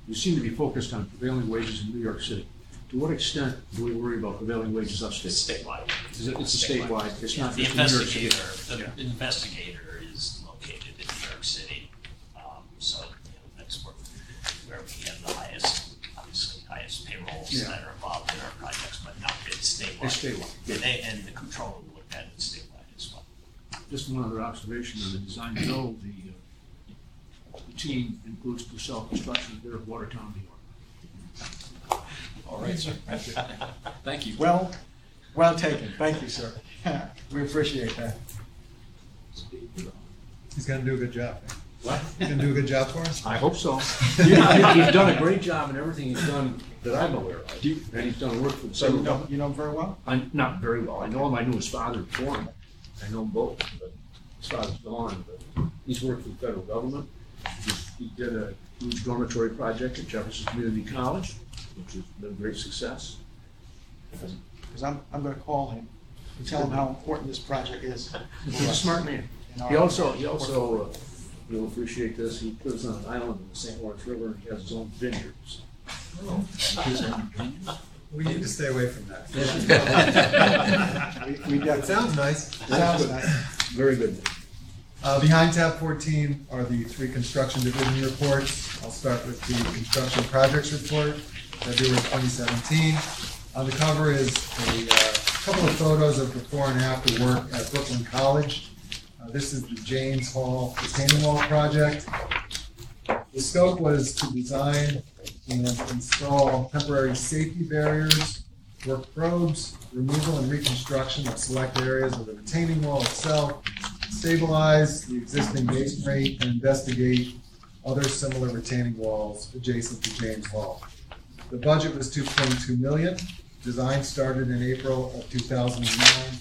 you seem to be focused on prevailing wages in New York City. To what extent do we worry about prevailing wages upstate? Statewide. It's a statewide. It's not the just New York City. The investigator is located in New York City, so that's where we have the highest, obviously highest payrolls that are involved in our projects, but not it's statewide. It's statewide. And the controller looked at it statewide as well. Just one other observation on the design build. The team includes Purcell Construction there of Watertown, New York. All right, sir. Thank you. Well taken. Thank you, sir. We appreciate that. He's going to do a good job. What? He's going to do a good job for us? I hope so. He's done a great job in everything he's done that I'm aware of. And he's done work for the So federal you government. know him very well? Not very well. I know him. I knew his father before him. I know them both, but his father's gone. But he's worked for the federal government. He did a huge dormitory project at Jefferson Community College, which has been a great success. Because I'm going to call him and tell him how important this project is. He's a smart man. He also, you'll appreciate this, he lives on an island in the St. Lawrence River and he has his own vineyards. We need to stay away from that. It sounds nice. Sounds nice. Very good. Behind tab 14 are the three construction division reports. I'll start with the construction projects report, February 2017. On the cover is a couple of photos of before and after work at Brooklyn College. This is the James Hall retaining wall project. The scope was to design and install temporary safety barriers, work probes, removal and reconstruction of select areas of the retaining wall itself, stabilize the existing masonry, and investigate other similar retaining walls adjacent to James Hall. The budget was $2.2 million. Design started in April of 2009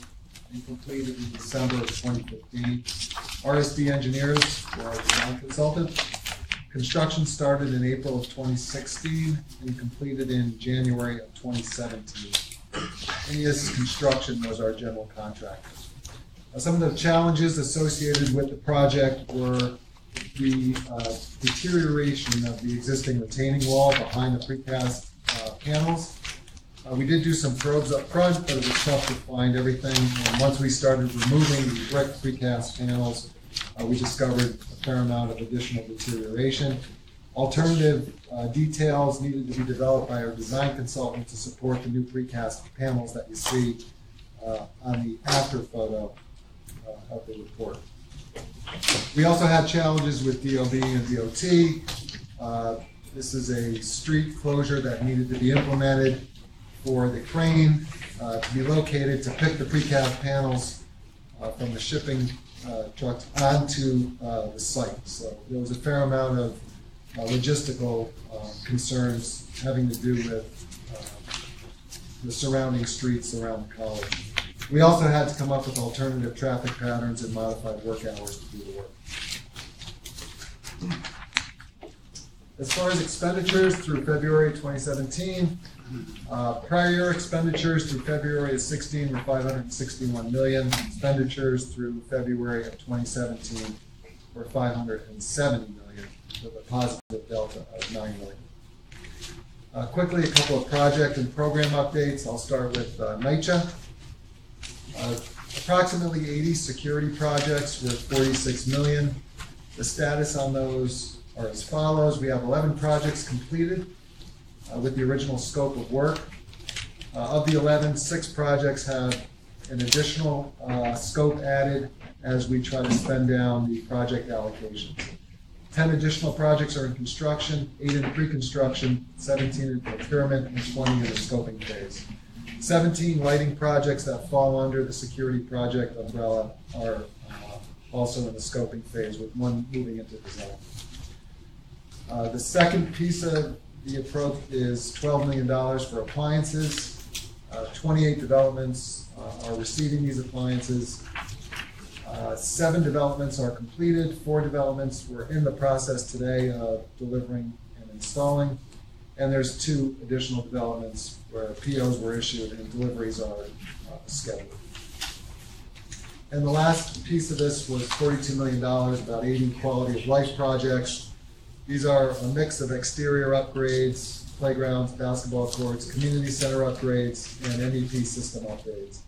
and completed in December of 2015. RSD Engineers were our design consultant. Construction started in April of 2016 and completed in January of 2017. NES Construction was our general contractor. Some of the challenges associated with the project were the deterioration of the existing retaining wall behind the precast panels. We did do some probes up front, but it was tough to find everything. And once we started removing the brick precast panels, we discovered a fair amount of additional deterioration. Alternative details needed to be developed by our design consultant to support the new precast panels that you see on the after photo of the report. We also had challenges with DOB and DOT. This is a street closure that needed to be implemented for the crane to be located to pick the precast panels from the shipping trucks onto the site. So there was a fair amount of logistical concerns having to do with the surrounding streets around the college. We also had to come up with alternative traffic patterns and modified work hours to do the work. As far as expenditures through February 2017, prior year expenditures through February of 16 were $561 million. Expenditures through February of 2017 were $570 million, with a positive delta of $9 million. Quickly, a couple of project and program updates. I'll start with NYCHA. Approximately 80 security projects worth $46 million. The status on those are as follows. We have 11 projects completed with the original scope of work. Of the 11, 6 projects have an additional scope added as we try to spend down the project allocations. 10 additional projects are in construction, 8 in pre-construction, 17 in procurement, and 20 in the scoping phase. 17 lighting projects that fall under the security project umbrella are also in the scoping phase, with one moving into design. The second piece of the approach is $12 million for appliances. 28 developments are receiving these appliances. 7 developments are completed. 4 developments were in the process today of delivering and installing. And there's 2 additional developments where POs were issued and deliveries are scheduled. And the last piece of this was $42 million, about 80 quality of life projects. These are a mix of exterior upgrades, playgrounds, basketball courts, community center upgrades, and MEP system upgrades.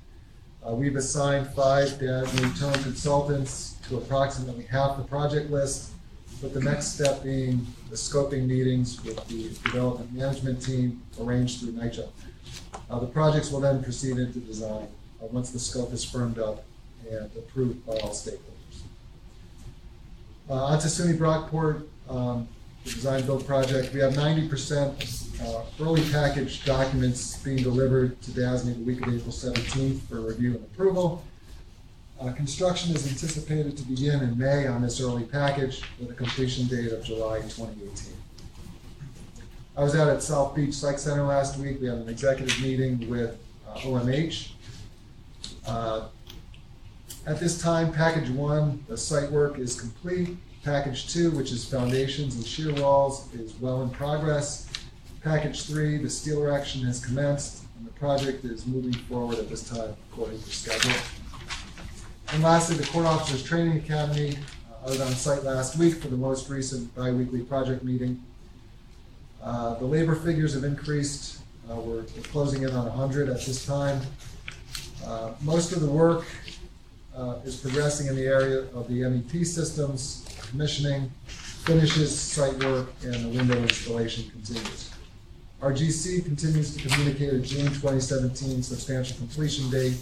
We've assigned 5 DASNY tone consultants to approximately half the project list, with the next step being the scoping meetings with the development management team arranged through NYCHA. The projects will then proceed into design once the scope is firmed up and approved by all stakeholders. On to SUNY Brockport, the design build project. We have 90% early package documents being delivered to DASNY the week of April 17th for review and approval. Construction is anticipated to begin in May on this early package with a completion date of July 2018. I was out at South Beach Psych Center last week. We had an executive meeting with OMH. At this time, package 1, the site work is complete. Package 2, which is foundations and shear walls, is well in progress. Package 3, the steel erection has commenced, and the project is moving forward at this time according to schedule. And lastly, the Court Officers Training Academy. I was on site last week for the most recent bi-weekly project meeting. The labor figures have increased. We're closing in on 100 at this time. Most of the work is progressing in the area of the MEP systems, commissioning, finishes, site work, and the window installation continues. Our GC continues to communicate a June 2017 substantial completion date.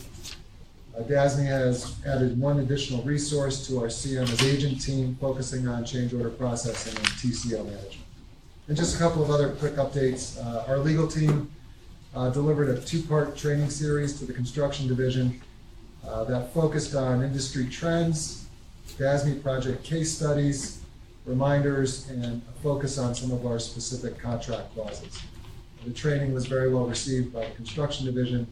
DASNY has added 1 additional resource to our CM as agent team, focusing on change order processing and TCO management. And just a couple of other quick updates. Our legal team delivered a 2-part training series to the construction division that focused on industry trends, DASNY project case studies, reminders, and a focus on some of our specific contract clauses. The training was very well received by the construction division.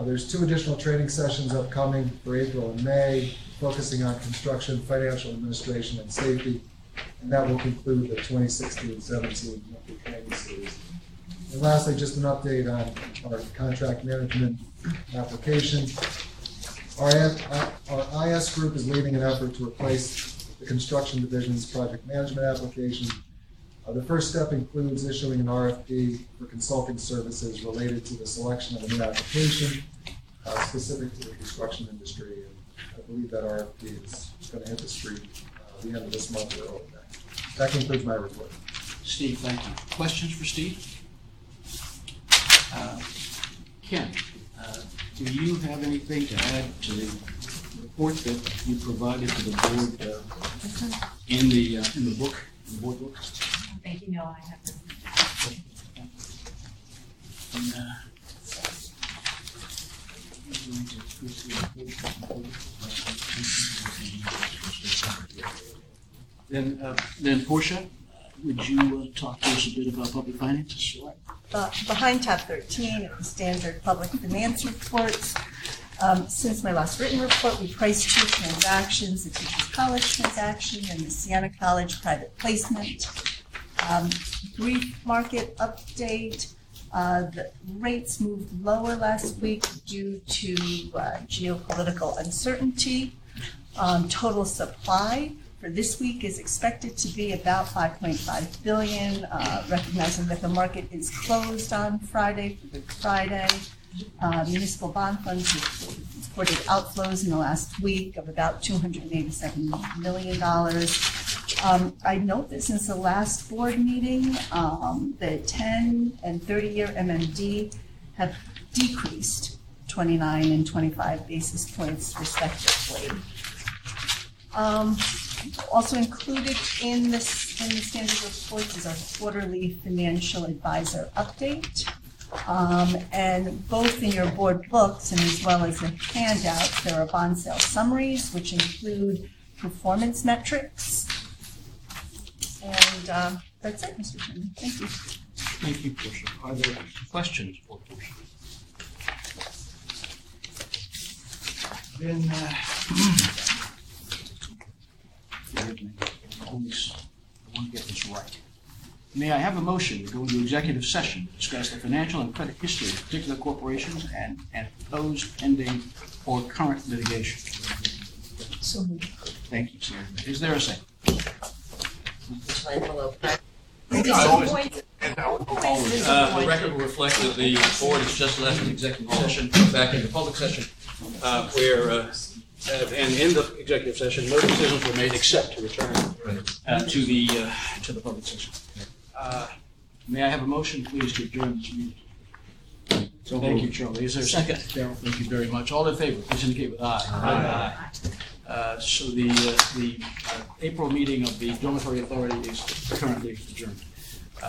There's 2 additional training sessions upcoming for April and May, focusing on construction, financial administration, and safety, and that will conclude the 2016-17 monthly training series. And lastly, just an update on our contract management application. Our IS group is leading an effort to replace the construction division's project management application. The first step includes issuing an RFP for consulting services related to the selection of a new application specific to the construction industry. And I believe that RFP is going to hit the street at the end of this month or early next. That concludes my report. Steve, thank you. Questions for Steve? Ken, do you have anything to add to the report that you provided to the board in the book, the board book? Thank you. No, I haven't. Then Portia, would you talk to us a bit about public finances? Sure. Behind tab 13 of the standard public finance reports, Since my last written report, we priced 2 transactions, the Teachers College transaction and the Siena College private placement. Brief market update. The rates moved lower last week due to geopolitical uncertainty. Total supply for this week is expected to be about $5.5 billion, recognizing that the market is closed on Friday for Good Friday. Municipal bond funds reported outflows in the last week of about $287 million. I note that since the last board meeting, the 10 and 30-year MMD have decreased 29 and 25 basis points respectively. Also included in the standard reports is our quarterly financial advisor update. And both in your board books and as well as the handouts, there are bond sale summaries, which include performance metrics. And that's it, Mr. Chairman. Thank you. Thank you, Portia. Are there questions for Portia? Then, I want to get this right. May I have a motion to go into executive session to discuss the financial and credit history of particular corporations and proposed pending or current litigation? So moved. Thank you, sir. Is there a second? The record will reflect that the board has just left an executive session, back into public session, where, and in the executive session, no decisions were made except to return to the public session. May I have a motion, please, to adjourn this meeting? So thank you, Charlie. Is there a second? Darryl, thank you very much. All in favor, please indicate with aye. Aye. So the April meeting of the Dormitory Authority is currently adjourned.